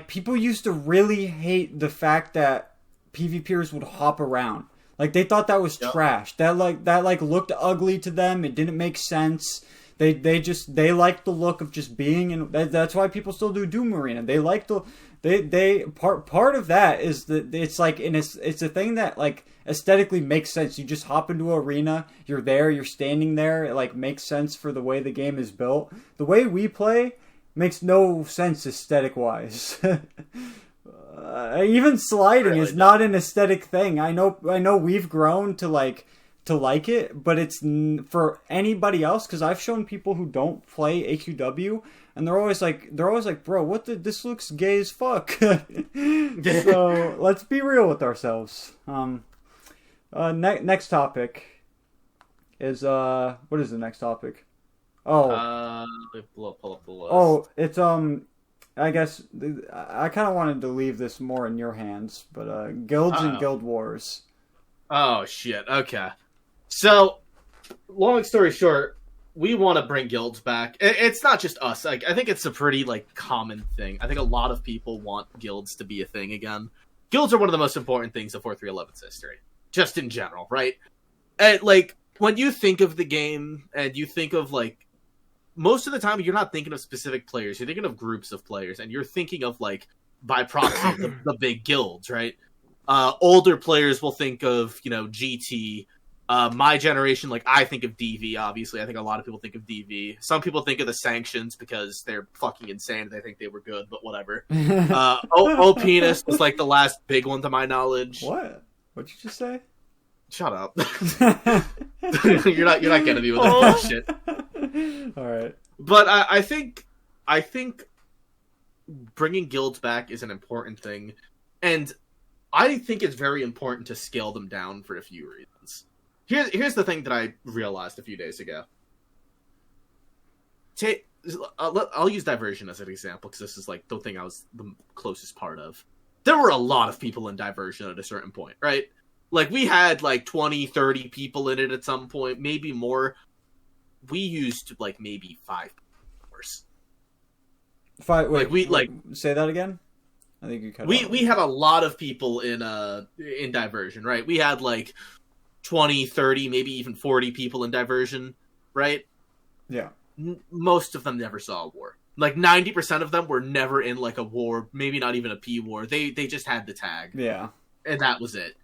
people used to really hate the fact that PvPers would hop around. They thought that was trash. That looked ugly to them. It didn't make sense. They liked the look of just being in. That's why people still do Doomarena. They like they part of that is that it's like it's a thing that like aesthetically makes sense. You just hop into an arena, you're there, you're standing there. It like makes sense for the way the game is built. The way we play makes no sense aesthetic wise. Even sliding is not an aesthetic thing. I know we've grown to like it, but it's for anybody else, because I've shown people who don't play AQW and they're always like, bro, this looks gay as fuck. So let's be real with ourselves. Next topic is what is the next topic? Pull up the list. Oh, it's I guess I kind of wanted to leave this more in your hands, but guilds and guild wars. Oh shit. Okay. So, long story short, we want to bring guilds back. It's not just us. Like, I think it's a pretty like common thing. I think a lot of people want guilds to be a thing again. Guilds are one of the most important things of 4.3.11's history, just in general, right? And like when you think of the game and you think of like, most of the time you're not thinking of specific players. You're thinking of groups of players, and you're thinking of like by proxy the big guilds, right? Older players will think of GT. My generation, like, I think of DV, obviously. I think a lot of people think of DV. Some people think of the sanctions because they're fucking insane. They think they were good, but whatever. O-Penis was, like, the last big one to my knowledge. What? What'd you just say? Shut up. You're not getting me with that shit. Alright. But I think bringing guilds back is an important thing. And I think it's very important to scale them down for a few reasons. Here's the thing that I realized a few days ago. I'll use diversion as an example, because this is like the thing I was the closest part of. There were a lot of people in diversion at a certain point, right? Like, we had like 20, 30 people in it at some point, maybe more. We used like maybe 5 hours. 5. Wait, like we like say that again. I think you cut. We had a lot of people in diversion, right? We had like 20, 30, maybe even 40 people in diversion, right? Yeah. Most of them never saw a war. Like 90% of them were never in like a war, maybe not even a P war. They just had the tag. Yeah. And that was it.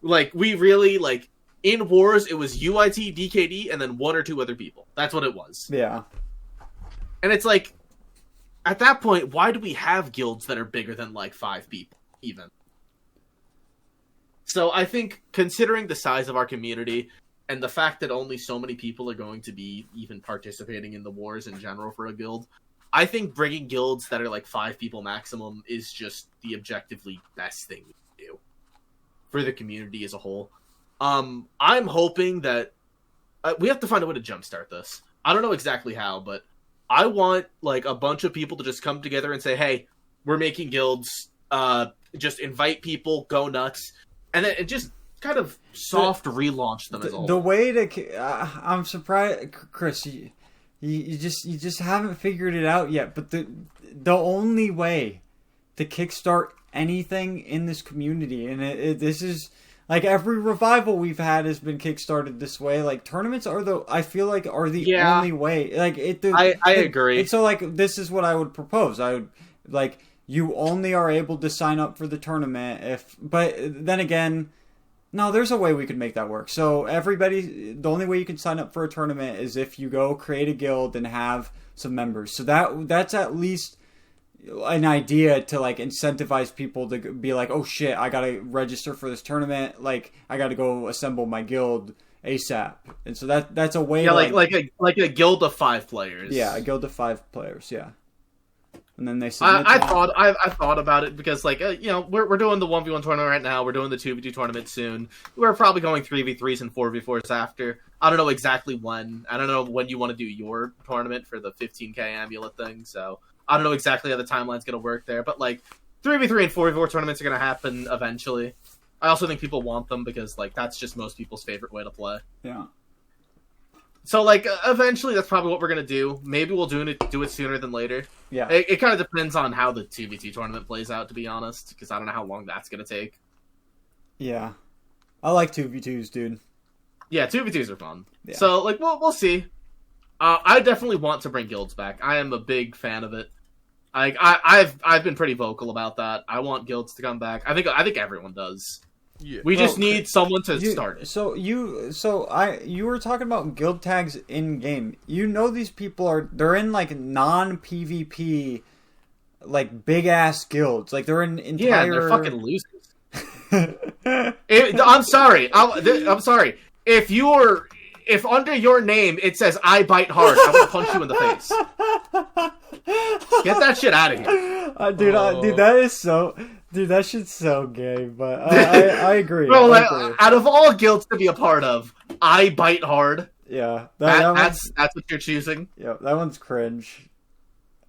Like, we really, like, in wars, it was UYT, DKD, and then 1 or 2 other people. That's what it was. Yeah. And it's like, at that point, why do we have guilds that are bigger than like 5 people, even? So I think, considering the size of our community and the fact that only so many people are going to be even participating in the wars in general for a guild, I think bringing guilds that are like 5 people maximum is just the objectively best thing we can do for the community as a whole. I'm hoping that we have to find a way to jumpstart this. I don't know exactly how, but I want like a bunch of people to just come together and say, "Hey, we're making guilds. Just invite people, go nuts." And then it just kind of soft relaunch them as a whole. The way to, I'm surprised, Chris. You just haven't figured it out yet. But the only way to kickstart anything in this community, and this is like every revival we've had has been kickstarted this way. Like tournaments are the only way. Like I agree. And so like this is what I would propose. I would like. You only are able to sign up for the tournament but then again, no, there's a way we could make that work. So the only way you can sign up for a tournament is if you go create a guild and have some members. So that's at least an idea to like incentivize people to be like, oh shit, I gotta register for this tournament. Like I gotta go assemble my guild ASAP. And so that's a way. Yeah, like a guild of 5 players. Yeah, a guild of 5 players. Yeah. And then they submit. I thought about it because like we're doing the 1v1 tournament right now. We're doing the 2v2 tournament soon. We're probably going 3v3s and 4v4s after. I don't know exactly when. I don't know when you want to do your tournament for the 15k amulet thing. So I don't know exactly how the timeline's gonna work there. But like 3v3 and 4v4 tournaments are gonna happen eventually. I also think people want them because like that's just most people's favorite way to play. Yeah. So, like, eventually that's probably what we're going to do. Maybe we'll do it sooner than later. Yeah. It kind of depends on how the 2v2 tournament plays out, to be honest, because I don't know how long that's going to take. Yeah. I like 2v2s, dude. Yeah, 2v2s are fun. Yeah. So, like, we'll see. I definitely want to bring guilds back. I am a big fan of it. I've been pretty vocal about that. I want guilds to come back. I think everyone does. Yeah. We just need someone to start it. So you were talking about guild tags in game. You know these people they're in like non-PvP, like big ass guilds. Like they're in entire. Yeah, they're fucking losers. I'm sorry. I'm sorry. If under your name it says "I bite hard," I'm gonna punch you in the face. Get that shit out of here, dude. That is so. Dude, that shit's so gay, but I agree. Bro, out of all guilds to be a part of, I bite hard. Yeah, that's what you're choosing. Yeah, that one's cringe.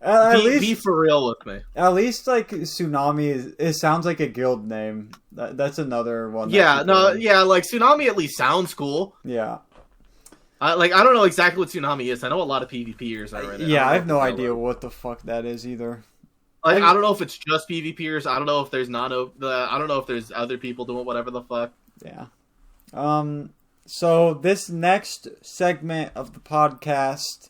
Be for real with me. At least like Tsunami it sounds like a guild name. That's another one. Yeah, like Tsunami at least sounds cool. Yeah. I don't know exactly what Tsunami is. I know a lot of PvPers are in it. Yeah, I have no idea what the fuck that is either. Like, I don't know if it's just PvPers. I don't know if there's I don't know if there's other people doing whatever the fuck. Yeah. So this next segment of the podcast,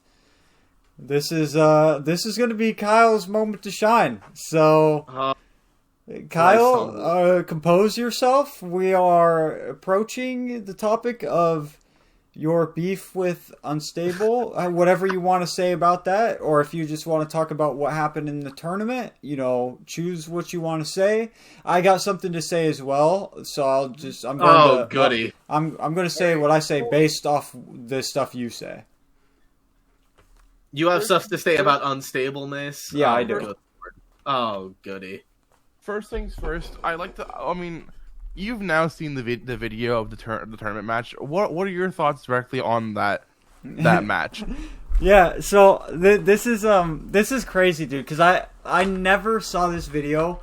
this is going to be Kyle's moment to shine. So, Kyle, compose yourself. We are approaching the topic of your beef with Unstable, whatever you want to say about that, or if you just want to talk about what happened in the tournament, choose what you want to say. I got something to say as well, so I'm going to say what I say based off the stuff you say. You have stuff to say about unstableness? Yeah, I do. Oh, goody. First things first, you've now seen the video of the tournament match. What are your thoughts directly on that match? Yeah, so this is crazy, dude. Because I never saw this video,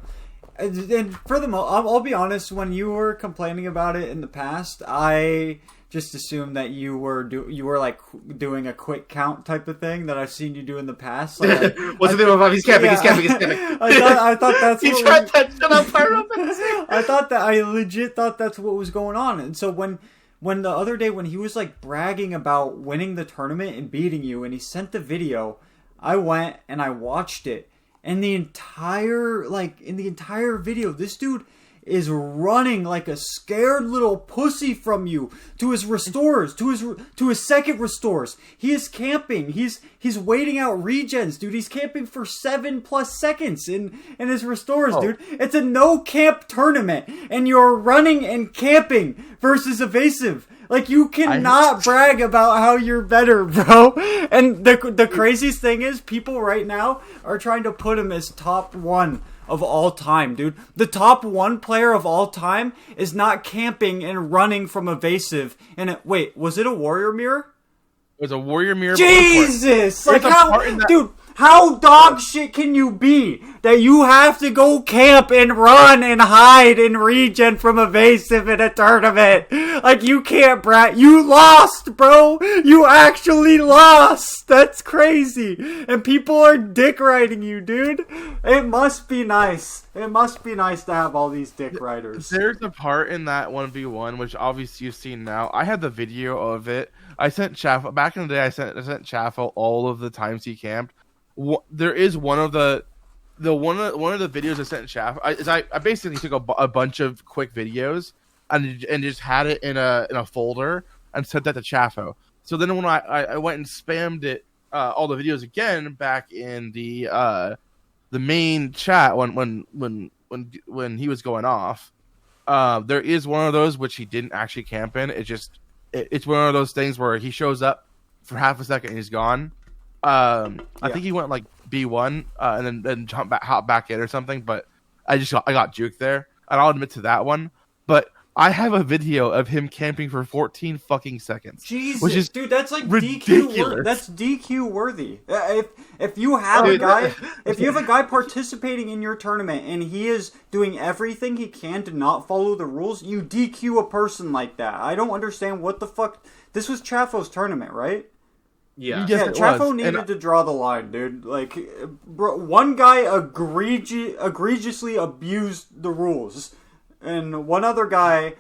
and for the I'll be honest. When you were complaining about it in the past, I just assumed that you were like doing a quick count type of thing that I've seen you do in the past. Like, What's the name of he's camping? He's camping. I thought that's he tried that shit on purpose. I legit thought that's what was going on. And so when the other day when he was like bragging about winning the tournament and beating you, and he sent the video, I went and I watched it, and in the entire video, this dude is running like a scared little pussy from you to his restores, to his second restores. He is camping. He's waiting out regens, dude. He's camping for 7+ seconds in his restores, dude. It's a no camp tournament, and you're running and camping versus Evasive. Like, you cannot brag about how you're better, bro. And the craziest thing is, people right now are trying to put him as top 1 of all time, dude. The top 1 player of all time is not camping and running from Evasive. And wait, was it a warrior mirror? It was a warrior mirror. Jesus! Like, how dog shit can you be that you have to go camp and run and hide and regen from Evasive in a tournament? Like, you can't brag. You lost, bro. You actually lost. That's crazy. And people are dick riding you, dude. It must be nice. It must be nice to have all these dick riders. There's a part in that 1v1, which obviously you've seen now. I had the video of it. I sent Chaffel back in the day. I sent Chaffel all of the times he camped. There is one of the videos I sent Chaffel. I basically took a bunch of quick videos and just had it in a folder and sent that to Chaffel. So then when I went and spammed it all the videos again back in the main chat when he was going off, there is one of those which he didn't actually camp in. It's one of those things where he shows up for half a second and he's gone. I think he went like B1 and then hop back in or something. But I got juked there, and I'll admit to that one. But I have a video of him camping for 14 fucking seconds. Jesus, which is dude, that's like ridiculous. That's DQ worthy. If you have a guy participating in your tournament and he is doing everything he can to not follow the rules, you DQ a person like that. I don't understand what the fuck. This was Chafo's tournament, right? Yeah. Yeah, Chafo needed to draw the line, dude. Like, bro, one guy egregiously abused the rules, and one other guy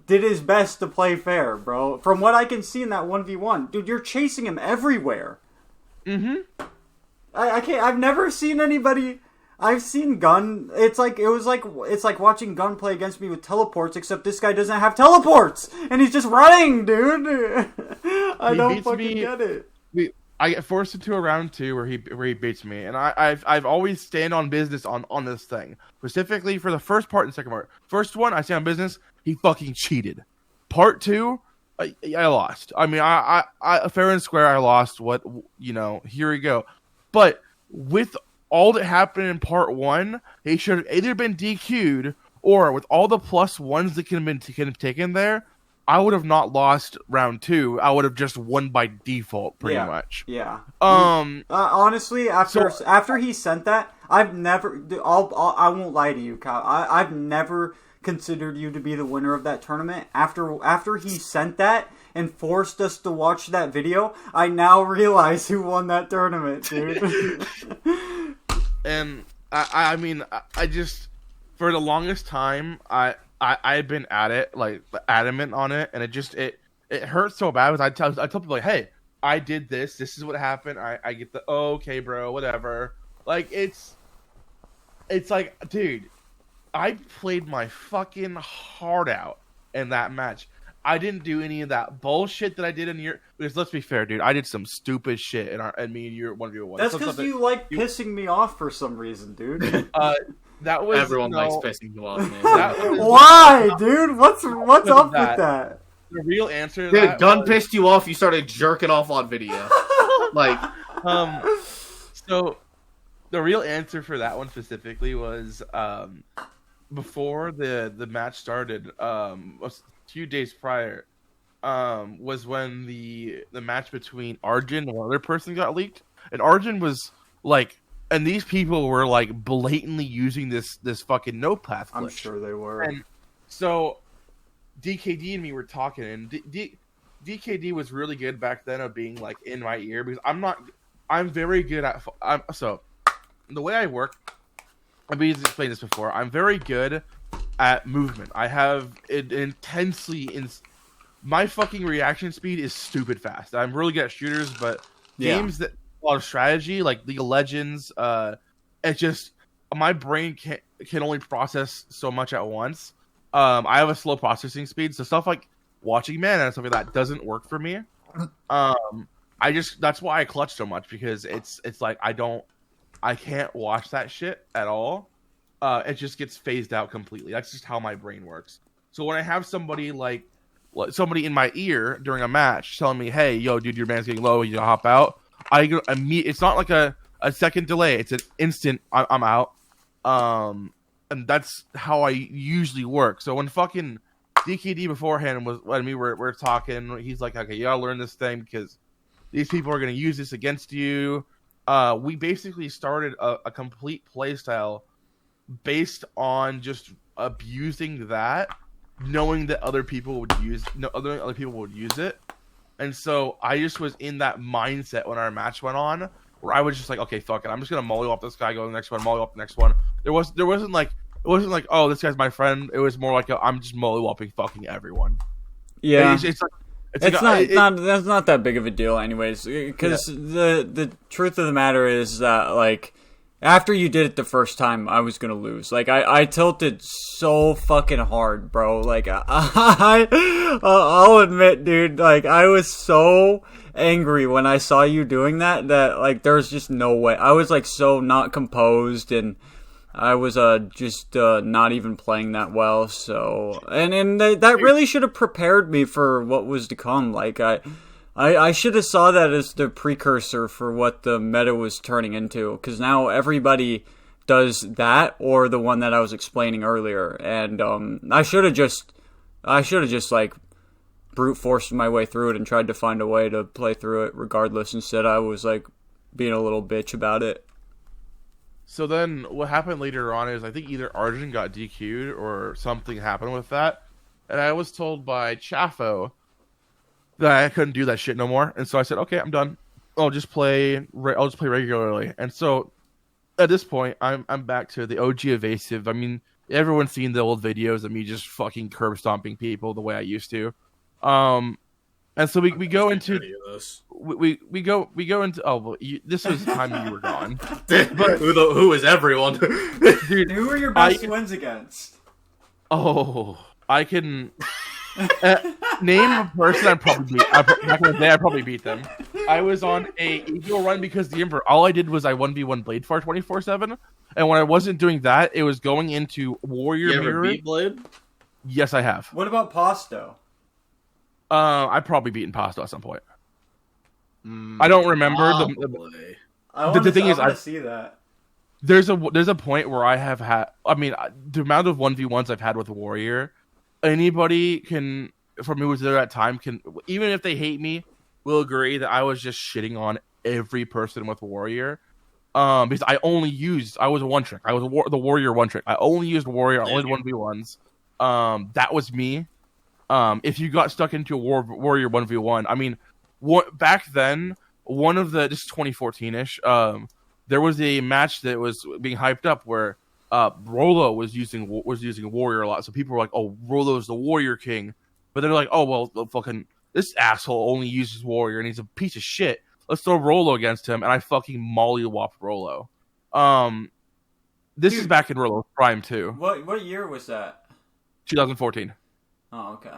did his best to play fair, bro. From what I can see in that 1v1, dude, you're chasing him everywhere. Mm-hmm. I can't. I've never seen anybody. I've seen Gun. It's like watching Gun play against me with teleports, except this guy doesn't have teleports, and he's just running, dude. I don't fucking get it. I get forced into a round 2 where he beats me, and I've always stand on business on this thing, specifically for the first part and second part. First one, I stand on business. He fucking cheated. Part 2, I lost. I mean, I fair and square, I lost. What, here we go. But with all that happened in part 1, he should have either been DQ'd, or with all the +1s that can have been taken there, I would have not lost round 2. I would have just won by default, pretty much. Yeah. Honestly, after he sent that, I've never. I won't lie to you, Kyle. I've never considered you to be the winner of that tournament. After he sent that and forced us to watch that video, I now realize who won that tournament, dude. And I mean, I just, for the longest time, I've been at it, like, adamant on it, and it hurts so bad, because I tell people, like, hey, I did this is what happened, I get the, oh, okay, bro, whatever. Like, it's like, dude, I played my fucking heart out in that match. I didn't do any of that bullshit that I did in your, because let's be fair, dude, I did some stupid shit in me and your 1v1. That's because you like pissing me off for some reason, dude. That was everyone likes pissing you off, man. Why, dude? What's up with that? The real answer to dude, that Gun pissed you off, you started jerking off on video. Like, so the real answer for that one specifically was before the match started, a few days prior, was when the match between Arjun and one other person got leaked, and Arjun was like, and these people were like blatantly using this fucking no path glitch. I'm sure they were. And so DKD and me were talking, and DKD was really good back then of being like in my ear, because I'm very good at, so the way I work, I've explained this before, I'm very good at movement. I have it my fucking reaction speed is stupid fast. I'm really good at shooters, but games that a lot of strategy, like League of Legends, it just, my brain can only process so much at once. I have a slow processing speed, so stuff like watching mana and stuff like that doesn't work for me. That's why I clutch so much, because it's like I can't watch that shit at all. It just gets phased out completely. That's just how my brain works. So when I have somebody in my ear during a match telling me, hey, yo, dude, your man's getting low, you gotta hop out, it's not like a second delay. It's an instant, I'm out. And that's how I usually work. So when fucking DKD beforehand was, when we're talking, he's like, okay, you gotta learn this thing, because these people are gonna use this against you. We basically started a complete playstyle based on just abusing that, knowing that other people would use it. And so I just was in that mindset when our match went on, where I was just like, okay, fuck it, I'm just gonna molly this guy, go to the next one, molly the next one. It wasn't like, oh, this guy's my friend. It was more like I'm just molly fucking everyone. Yeah, it's that's not that big of a deal, anyways. Because the truth of the matter is that, like, after you did it the first time, I was gonna lose. Like, I tilted so fucking hard, bro. Like, I'll admit, dude. Like, I was so angry when I saw you doing that like there's just no way. I was like so not composed, and I was just not even playing that well. So and that really should have prepared me for what was to come. Like I should have saw that as the precursor for what the meta was turning into, because now everybody does that, or the one that I was explaining earlier. And I should have just like brute forced my way through it and tried to find a way to play through it regardless. Instead, I was like being a little bitch about it. So then what happened later on is, I think either Arjun got DQ'd or something happened with that, and I was told by Chaffo that I couldn't do that shit no more. And so I said, okay, I'm done. I'll just play regularly. And so at this point, I'm back to the OG evasive. I mean, everyone's seen the old videos of me just fucking curb stomping people the way I used to. And so we go into this. we go into well, this was the time you were gone. But who is everyone? Dude, Who are your best wins against? Oh, I can name a person I probably beat. Back in the day, I probably beat them. I was on a ego run because the Emperor. All I did was I 1v1 Blade Far 24/7, and when I wasn't doing that, it was going into Warrior You ever Mirror. beat Blade? Yes, I have. What about Pasto? I probably beaten Pasto at some point. I don't remember the thing is, I see that. There's a point where I have had. I mean, the amount of 1v1s I've had with Warrior, anybody can from who was there at time can, even if they hate me, will agree that I was just shitting on every person with Warrior. Because I was a one trick. I was the Warrior one trick. I only used Warrior. I only did 1v1s. That was me. If you got stuck into a Warrior 1v1, I mean, back then, one of the, this is 2014-ish, there was a match that was being hyped up where Rolo was using Warrior a lot, so people were like, "Oh, Rolo's the Warrior King," but they're like, "Oh well, fucking this asshole only uses Warrior and he's a piece of shit. Let's throw Rolo against him," and I fucking mollywopped Rolo. This is back in Rolo's prime too. What year was that? 2014. Oh, okay.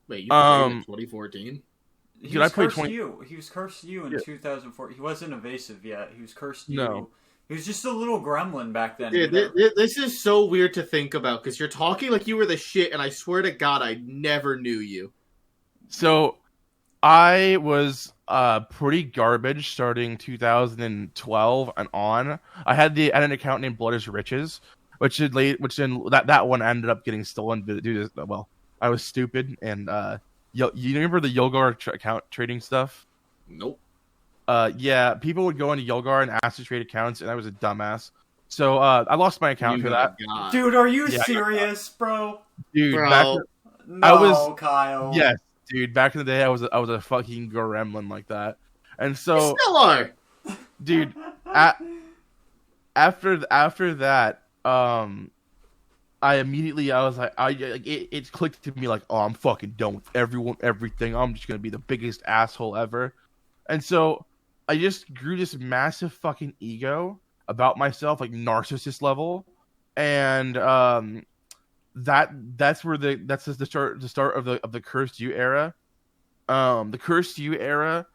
Wait, you played in 2014? He was cursed you in 2004. He wasn't evasive yet. He was cursed you. No. He was just a little gremlin back then. Dude, this is so weird to think about because you're talking like you were the shit, and I swear to God, I never knew you. So, I was pretty garbage starting 2012 and on. I had an account named Blood is Riches, which that one ended up getting stolen due to, well, I was stupid and you remember the Yulgar account trading stuff? Nope. Yeah, people would go into Yulgar and ask to trade accounts, and I was a dumbass. So I lost my account for that. God. Dude, are you serious, bro? Dude, Bro. Kyle. Yes, dude. Back in the day, I was a fucking gremlin like that, and so You still are. dude. After that, I was like, it clicked to me like, oh, I'm fucking done with everything. I'm just gonna be the biggest asshole ever, and so I just grew this massive fucking ego about myself, like narcissist level, and that's the start of the Cursed You era. The Cursed You era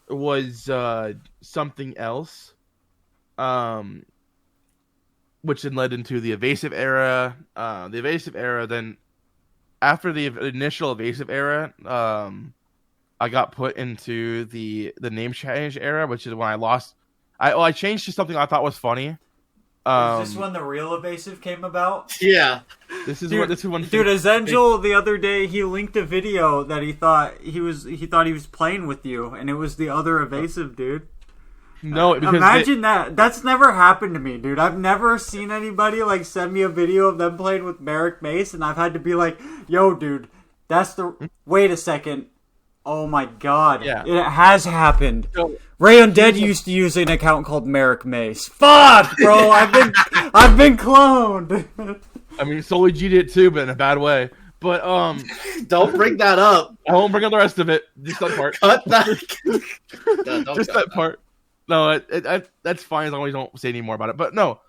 was something else, which then led into the Evasive era. The Evasive era, then after the initial Evasive era, I got put into the name change era, which is when I lost. I changed to something I thought was funny. Is this when the real Evasive came about? Yeah. This is Dude, Azengel the other day, he linked a video that he thought he was playing with you, and it was the other Evasive dude. No, because imagine that. That's never happened to me, dude. I've never seen anybody like send me a video of them playing with Merrick Mace, and I've had to be like, "Yo, dude, that's the." Wait a second. Oh my god. Yeah. It has happened. So, Ray Undead used to use an account called Merrick Mace. Fuck, bro. I've been cloned. I mean, Solely G did it too, but in a bad way. But Don't bring that up. I won't bring up the rest of it. Just that part. Cut that. Just that part. No, that's fine as long as you don't say any more about it. But no,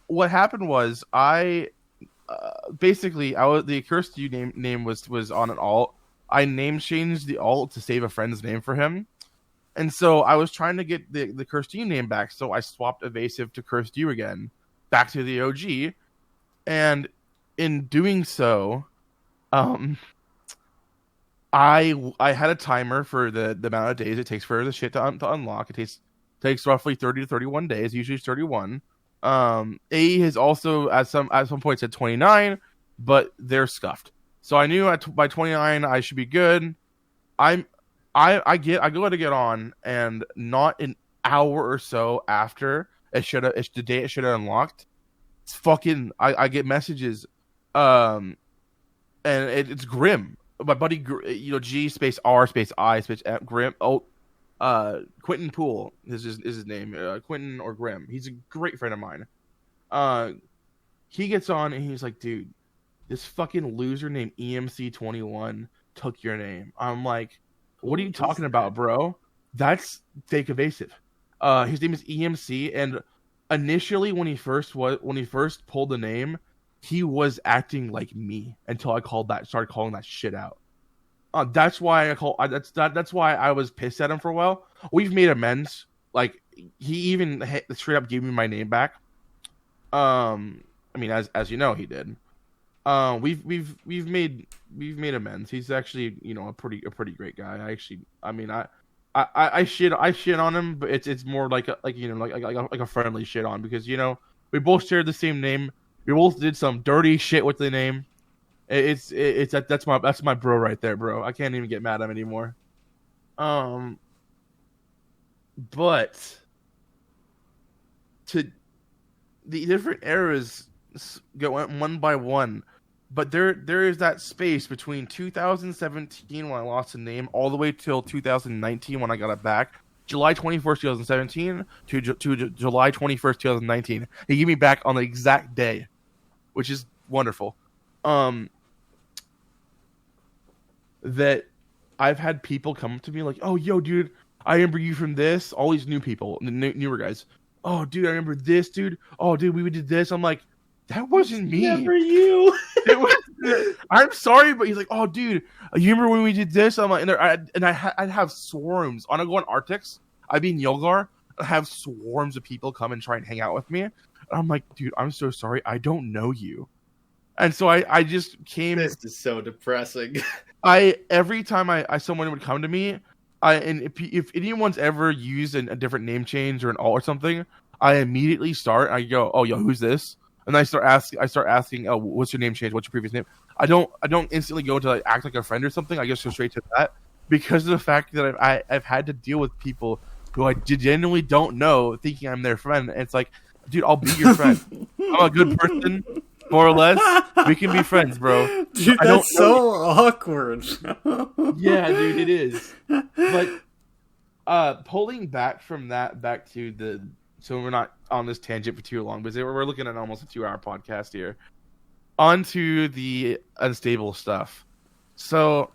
what happened was I basically the Cursed You name was on an alt. I name changed the alt to save a friend's name for him, and so I was trying to get the Cursed You name back. So I swapped Evasive to Cursed You again, back to the OG, and in doing so, I had a timer for the amount of days it takes for the shit to unlock. It takes roughly 30 to 31 days. Usually it's 31. AE has also at some point said 29, but they're scuffed. So I knew by 29 I should be good. I go to get on, and not an hour or so after the day it should have unlocked, it's fucking I get messages, and it's Grim. My buddy, G space R space I space M, Grim. Quentin Poole is his name. Quentin or Grim. He's a great friend of mine. He gets on and he's like, dude, this fucking loser named EMC21 took your name. I'm like, what are you talking about, bro? That's fake evasive. His name is EMC, and initially when he first pulled the name, he was acting like me until I started calling that shit out. That's why that's why I was pissed at him for a while. We've made amends. Like, he even straight up gave me my name back. I mean, as you know, he did. We've made amends. He's actually, you know, a pretty great guy. I shit on him, but it's more like a friendly shit on, because, you know, we both shared the same name. We both did some dirty shit with the name. That's my bro right there, bro. I can't even get mad at him anymore. But to the different eras go one by one, but there is that space between 2017 when I lost the name all the way till 2019 when I got it back. July 21st, 2017 to July 21st, 2019. He gave me back on the exact day, which is wonderful. That I've had people come up to me like, "Oh, yo, dude, I remember you from this." All these new people, newer guys. "Oh, dude, I remember this, dude. Oh, dude, we did this." I'm like, that wasn't me. Never you. I'm sorry, but he's like, "Oh, dude, you remember when we did this?" I'm like, I'd have swarms. When I go on Arctics, I'd be in Yulgar. I'd have swarms of people come and try and hang out with me. And I'm like, "Dude, I'm so sorry. I don't know you." And so I just came. This is so depressing. Every time someone would come to me, if anyone's ever used a different name change or an alt or something, I immediately start. I go, "Oh, yo, who's this?" And I start asking, "Oh, what's your name change? What's your previous name?" I don't instantly go to act like a friend or something. I just go straight to that, because of the fact that I've had to deal with people who I genuinely don't know, thinking I'm their friend. And it's like, dude, I'll be your friend. I'm a good person, more or less. We can be friends, bro. Dude, that's so awkward. Yeah, dude, it is. But pulling back from that, back to so we're not on this tangent for too long, but we're looking at almost a 2-hour podcast here. Onto the unstable stuff. So,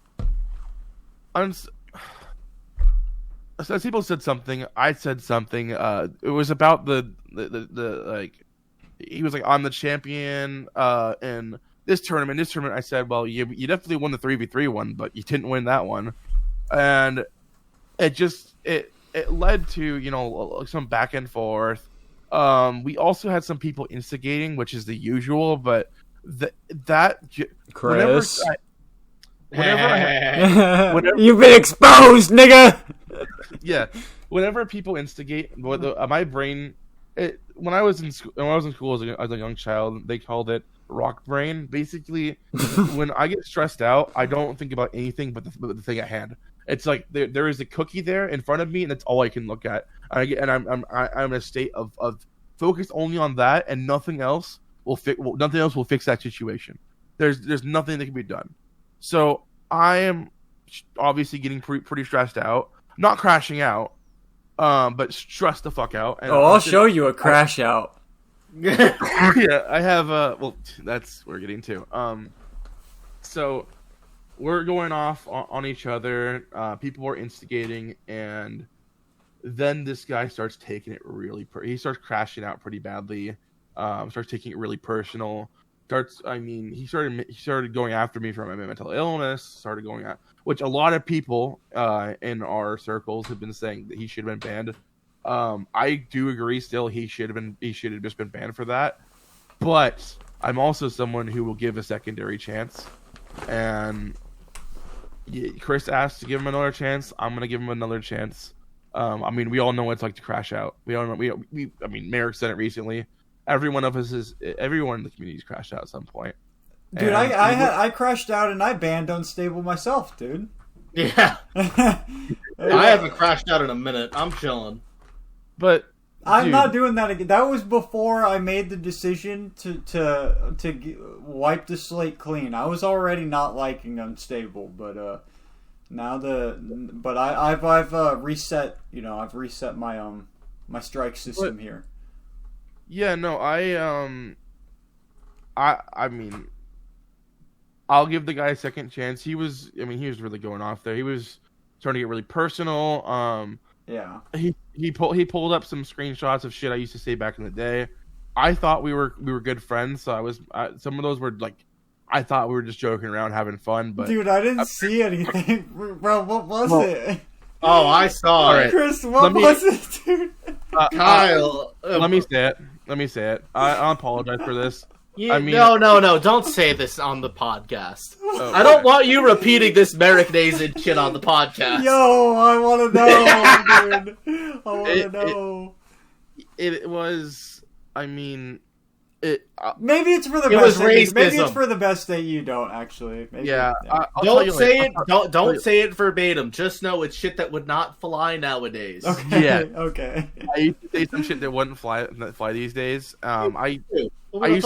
Unstable said something. I said something. It was about the like. He was like, "I'm the champion in this tournament." I said, "Well, you definitely won the 3v3 one, but you didn't win that one," and it led to, you know, some back and forth. We also had some people instigating, which is the usual, but Chris, whenever you've been exposed, nigga. Yeah, whenever people instigate, my brain. When I was in school as a young child, they called it rock brain. Basically, when I get stressed out, I don't think about anything but the thing at hand. It's like there is a cookie there in front of me, and that's all I can look at. I'm in a state of focus only on that, and nothing else will fix that situation. There's nothing that can be done. So I am obviously getting pretty stressed out, not crashing out. But stressed the fuck out. And I'll show you a crash out. Yeah, I have. Well, that's what we're getting to. So we're going off on each other. People are instigating, and then this guy starts taking it really. He starts crashing out pretty badly. Starts taking it really personal. He started going after me for my mental illness. Started going at, which a lot of people in our circles have been saying that he should have been banned. I do agree. Still, he should have just been banned for that. But I'm also someone who will give a secondary chance. And Chris asked to give him another chance. I'm gonna give him another chance. We all know what it's like to crash out. We all know. Merrick said it recently. Everyone in the community's crashed out at some point. Dude, I crashed out and I banned Unstable myself, dude. Yeah. I haven't crashed out in a minute. I'm chilling. But I'm not doing that again. That was before I made the decision to wipe the slate clean. I was already not liking Unstable, but I've reset. You know, I've reset my my strike system here. Yeah, no, I'll give the guy a second chance. He was really going off there. He was starting to get really personal. Yeah. He pulled up some screenshots of shit I used to say back in the day. I thought we were good friends, so some of those were like, I thought we were just joking around, having fun. But dude, I didn't see anything, bro. What was it? Oh, I saw it. Chris, what was it, dude? Kyle, let me say it. I apologize for this. No, don't say this on the podcast. Oh, I don't want you repeating this Merrick Nason shit on the podcast. Yo, I want to know, dude. I want to know. It was, I mean, maybe it's for the best. Maybe it's for the best that you don't actually. Maybe, yeah. Don't say it. Don't say it verbatim. Just know it's shit that would not fly nowadays. Okay. Yeah. Okay. I used to say some shit that wouldn't fly these days. I used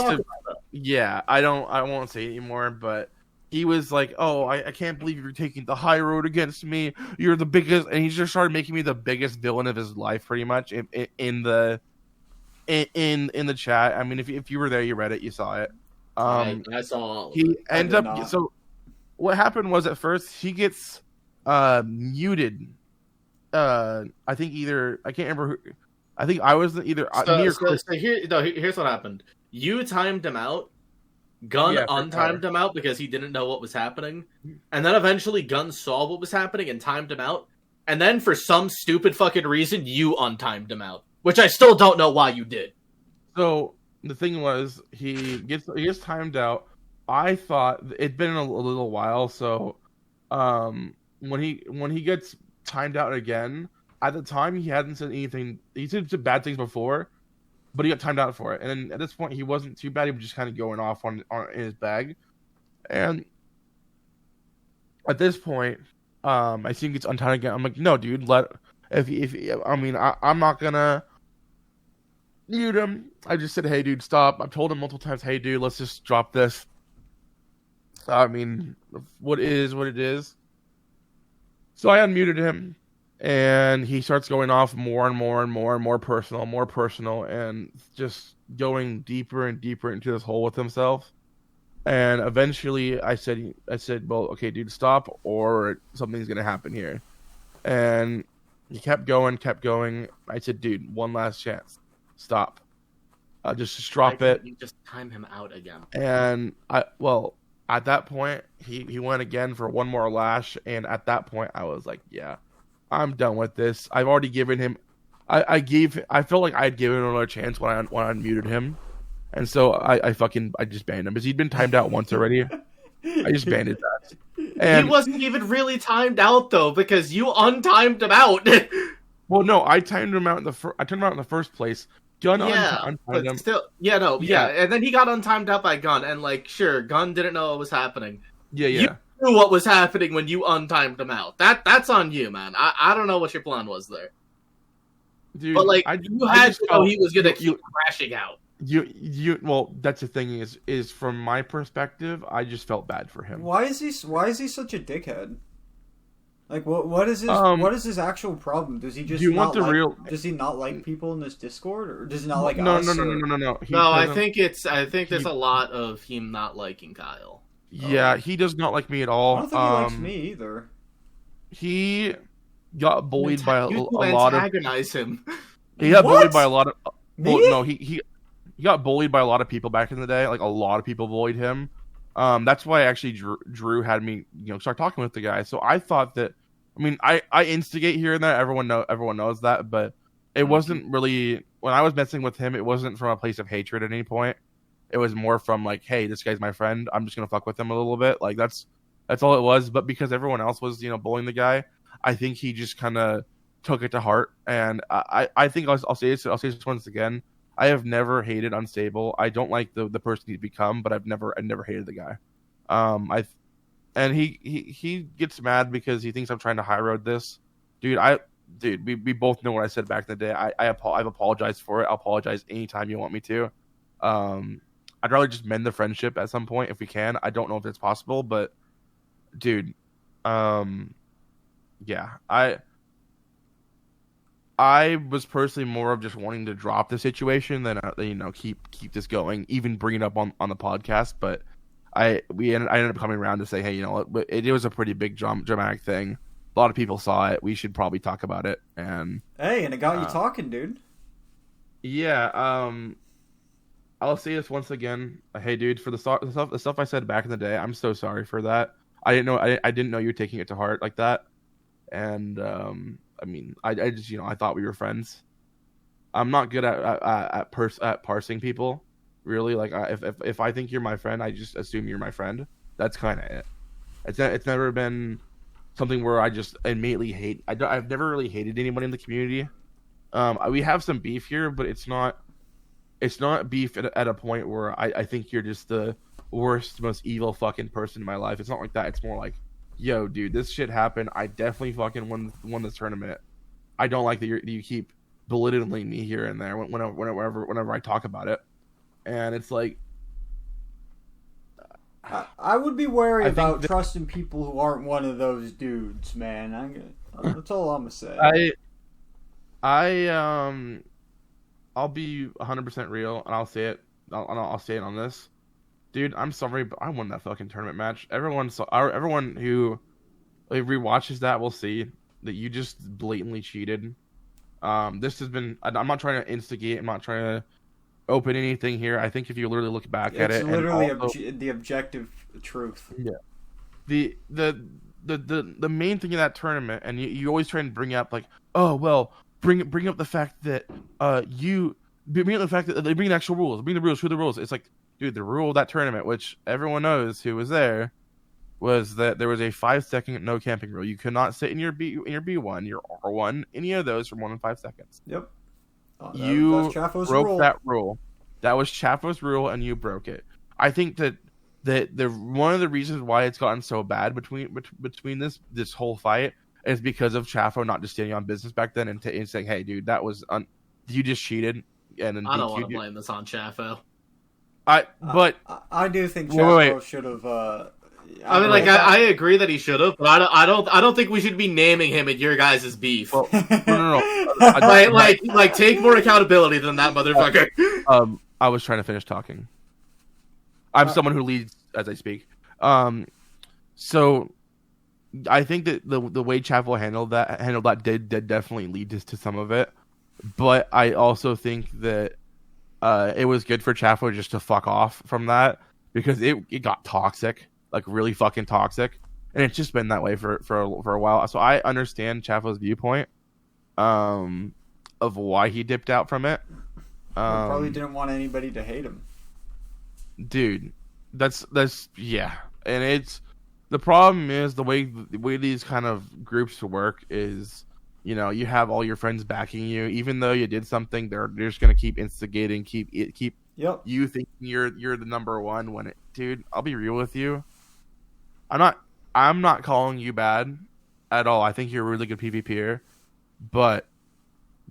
to. Yeah. I won't say it anymore. But he was like, "Oh, I can't believe you're taking the high road against me. You're the biggest," and he just started making me the biggest villain of his life, pretty much in the chat. I mean, if you were there, you read it, you saw it. I saw. He ended up. So what happened was, at first he gets muted. I think either I can't remember who. I think I was either me or Chris. So here's what happened. You timed him out. Gun untimed him out because he didn't know what was happening, and then eventually Gun saw what was happening and timed him out. And then for some stupid fucking reason, you untimed him out. Which I still don't know why you did. So the thing was, he gets timed out. I thought it'd been a little while, so when he gets timed out again, at the time he hadn't said anything. He said some bad things before, but he got timed out for it. And then at this point, he wasn't too bad. He was just kind of going off on in his bag. And at this point, I see him gets untimed again. I'm like, no, dude, I'm not gonna mute him. I just said, hey, dude, stop. I've told him multiple times, hey, dude, let's just drop this. I mean, what is what it is. So I unmuted him, and he starts going off more and more personal, and just going deeper and deeper into this hole with himself. And eventually, I said, well, okay, dude, stop, or something's gonna happen here. And he kept going. I said, dude, one last chance. Stop. Just drop it. You just time him out again. And at that point, he went again for one more lash, and at that point, I was like, yeah, I'm done with this. I've already given him. I felt like I'd given him another chance when I unmuted him, and so I just banned him because he'd been timed out once already. I just banned that. And he wasn't even really timed out though, because you untimed him out. Well, no, I timed him out in the first place. Gun but him. Still, and then he got untimed out by Gun, and sure, Gun didn't know what was happening. You knew what was happening when you untimed him out. That's on you, man. I don't know what your plan was there, dude. But you had to know he was gonna keep crashing out. Well, that's the thing is from my perspective, I just felt bad for him. Why is he such a dickhead? What is his actual problem? Does he just does he not like people in this Discord, or does he not like us? No. I think there's a lot of him not liking Kyle. Yeah, he does not like me at all. I don't think he likes me either. He got bullied by a lot of. Antagonize him. He got bullied by a lot of. Me? Well, no, he got bullied by a lot of people back in the day. Like, a lot of people bullied him. That's why actually Drew had me, start talking with the guy. So I thought that, I instigate here and there. Everyone knows that, but it wasn't really, when I was messing with him, it wasn't from a place of hatred at any point. It was more from hey, this guy's my friend. I'm just gonna fuck with him a little bit. That's all it was. But because everyone else was, bullying the guy, I think he just kind of took it to heart. And I think I'll say this once again. I have never hated Unstable. I don't like the person he's become, but I've never hated the guy. And he gets mad because he thinks I'm trying to high road this. Dude, we both know what I said back in the day. I've apologized for it. I'll apologize anytime you want me to. I'd rather just mend the friendship at some point if we can. I don't know if it's possible, but dude, yeah, I was personally more of just wanting to drop the situation than keep this going, even bring it up on the podcast. But I ended up coming around to say, hey, you know what, it was a pretty big dramatic thing. A lot of people saw it. We should probably talk about it. And it got you talking, dude. Yeah. I'll say this once again. Hey, dude, for the stuff I said back in the day, I'm so sorry for that. I didn't know you were taking it to heart like that. And I mean, I just, you know, I thought we were friends. I'm not good at parsing people, really. Like, if I think you're my friend, I just assume you're my friend. That's kind of it. It's never been something where I just immediately hate. I've never really hated anyone in the community. We have some beef here, but it's not beef at a point where I think you're just the worst, most evil fucking person in my life. It's not like that. It's more like, yo, dude, this shit happened. I definitely fucking won this tournament. I don't like that you keep belittling me here and there whenever I talk about it. And it's like, I would be wary about trusting people who aren't one of those dudes, man. That's all I'm gonna say. I'll be 100% real, and I'll say it. I'll say it on this, dude. I'm sorry, but I won that fucking tournament match. Everyone who rewatches that will see that you just blatantly cheated. This has been. I'm not trying to instigate. I'm not trying to open anything here. I think if you literally look back at it, it's literally the objective truth. Yeah. The main thing in that tournament, and you always try and bring up like, oh well, bring up the fact that bring up the fact that they bring the actual rules, bring the rules, the rules. It's like, dude, the rule of that tournament, which everyone knows who was there, was that there was a 5-second no camping rule. You could not sit in your B1, your R1, any of those for more than 5 seconds. Yep. You broke that rule. That was Chafo's rule, and you broke it. I think that the one of the reasons why it's gotten so bad between this whole fight is because of Chafo not just standing on business back then and saying, "Hey, dude, that was you just cheated." And then I don't want to blame this on Chafo. I do think Chafo should have. I mean, like, I agree that he should have, but I don't think we should be naming him in your guys' beef. Well, no. like, take more accountability than that motherfucker. I was trying to finish talking. I'm someone who leads as I speak. So I think that the way Chafo handled that did definitely lead to some of it, but I also think that it was good for Chafo just to fuck off from that because it got toxic. Like really fucking toxic, and it's just been that way for a while. So I understand Chafo's viewpoint, of why he dipped out from it. Probably didn't want anybody to hate him, dude. That's yeah, and it's the problem is the way these kind of groups work is, you know, you have all your friends backing you, even though you did something. They're just gonna keep instigating, keep Yep. You think you're the number one when dude, I'll be real with you. I'm not calling you bad at all. I think you're a really good PvPer, but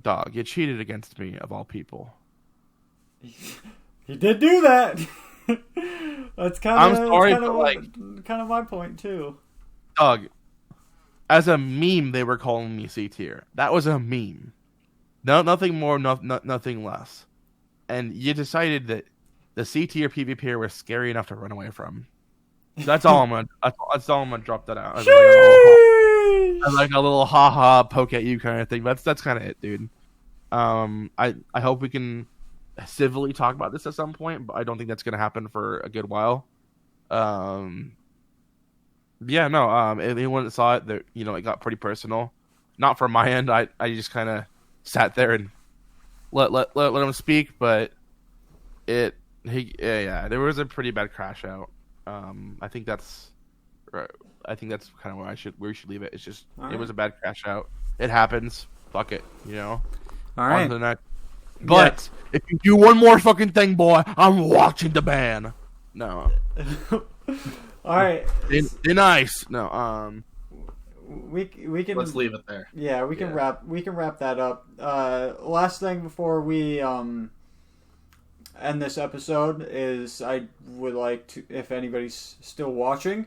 dog, you cheated against me of all people. He did do that. That's kind of my point too. Dog, as a meme, they were calling me C tier. That was a meme. No, nothing more, nothing less. And you decided that the C tier PvPer was scary enough to run away from. That's all I'm gonna drop that out. As like a little haha poke at you kind of thing. That's kind of it, dude. I hope we can civilly talk about this at some point, but I don't think that's gonna happen for a good while. Anyone that saw it, that, you know, it got pretty personal. Not from my end. I just kind of sat there and let him speak, but there was a pretty bad crash out. I think that's kind of where we should leave it. It's just It was a bad crash out. It happens. Fuck it, you know. All right. But if you do one more fucking thing, boy, I'm watching the ban. No. All right. They're nice. No. We can let's leave it there. Yeah, we can wrap that up. Last thing before we end this episode is I would like to, if anybody's still watching,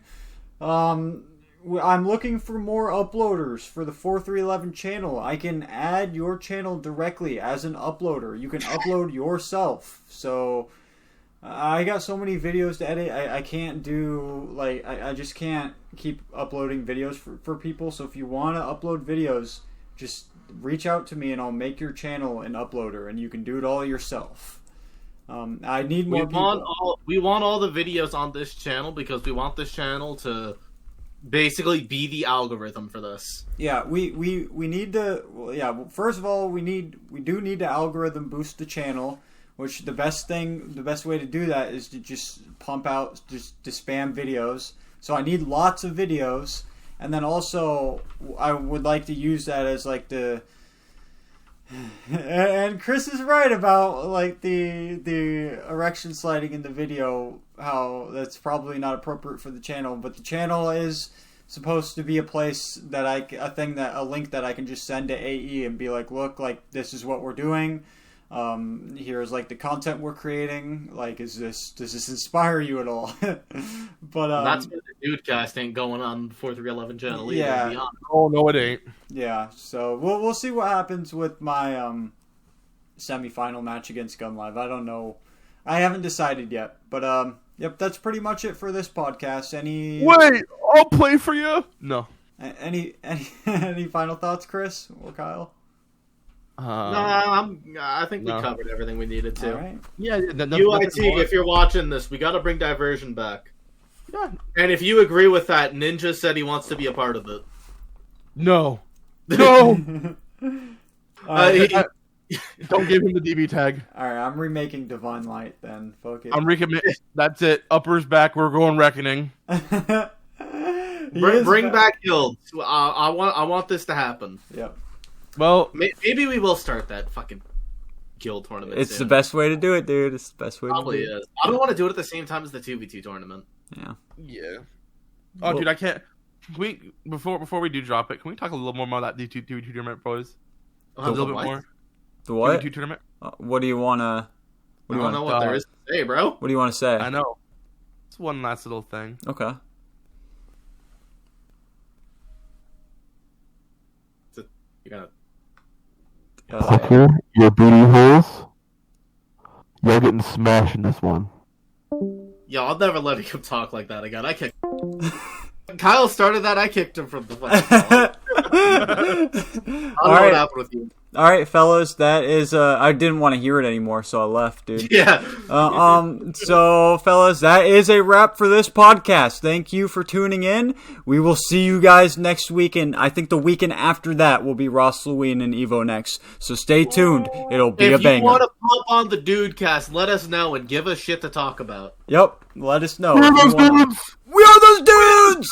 I'm looking for more uploaders for the 4311 channel. I can add your channel directly as an uploader. You can upload yourself. So I got so many videos to edit. I can't do, like, I just can't keep uploading videos for people. So if you want to upload videos, just reach out to me and I'll make your channel an uploader and you can do it all yourself. I need more people. We want all the videos on this channel because we want this channel to basically be the algorithm for this. Yeah, we need to. Well, yeah, first of all, we do need to algorithm boost the channel. Which the best way to do that is to just pump out, just to spam videos. So I need lots of videos, and then also I would like to use that as like the. And Chris is right about like the erection sliding in the video. How that's probably not appropriate for the channel, but the channel is supposed to be a place that a link that I can just send to AE and be like, look, like this is what we're doing. Here's like the content we're creating. Like, does this inspire you at all? But that's why the Dudecast ain't going on before 311 channel. Yeah. Oh no, it ain't. Yeah. So we'll see what happens with my semifinal match against Gun Live. I don't know. I haven't decided yet. But yep, that's pretty much it for this podcast. Wait, I'll play for you. No. Any final thoughts, Chris or Kyle? I think we covered everything we needed to. All right. Yeah, UYT, if you're watching this, we got to bring diversion back. Yeah. And if you agree with that, Ninja said he wants to be a part of it. No. Don't give him the DB tag. All right, I'm remaking Divine Light then. Fuck it. I'm recommitting. That's it. Upper's back. We're going Reckoning. Bring back guilds. I want this to happen. Yep. Well, maybe we will start that fucking guild tournament. It's soon. the best way to do it, dude. It's the best way Probably to do it. Is. I don't want to do it at the same time as the 2v2 tournament. Yeah. Yeah. Oh, dude, I can't. Can we before we do drop it? Can we talk a little more about that 2v2 tournament, boys? A little bit more. The what? 2v2 tournament. What do you wanna? I don't know what there is to say, bro. What do you want to say? I know. It's one last little thing. Okay. You gotta. Secure your booty holes. You're getting smashed in this one. Yo, I'll never let him talk like that again. I kicked. Kyle started that. I kicked him from the fucking. I don't know what happened with you. All right, fellas, that is. I didn't want to hear it anymore, so I left, dude. Yeah. So, fellas, that is a wrap for this podcast. Thank you for tuning in. We will see you guys next week, and I think the weekend after that will be Ras Luine and Evonex. So stay tuned. It'll be a banger. If you want to pop on the Dudecast, let us know and give us shit to talk about. Yep, let us know. We are those dudes! We are those dudes!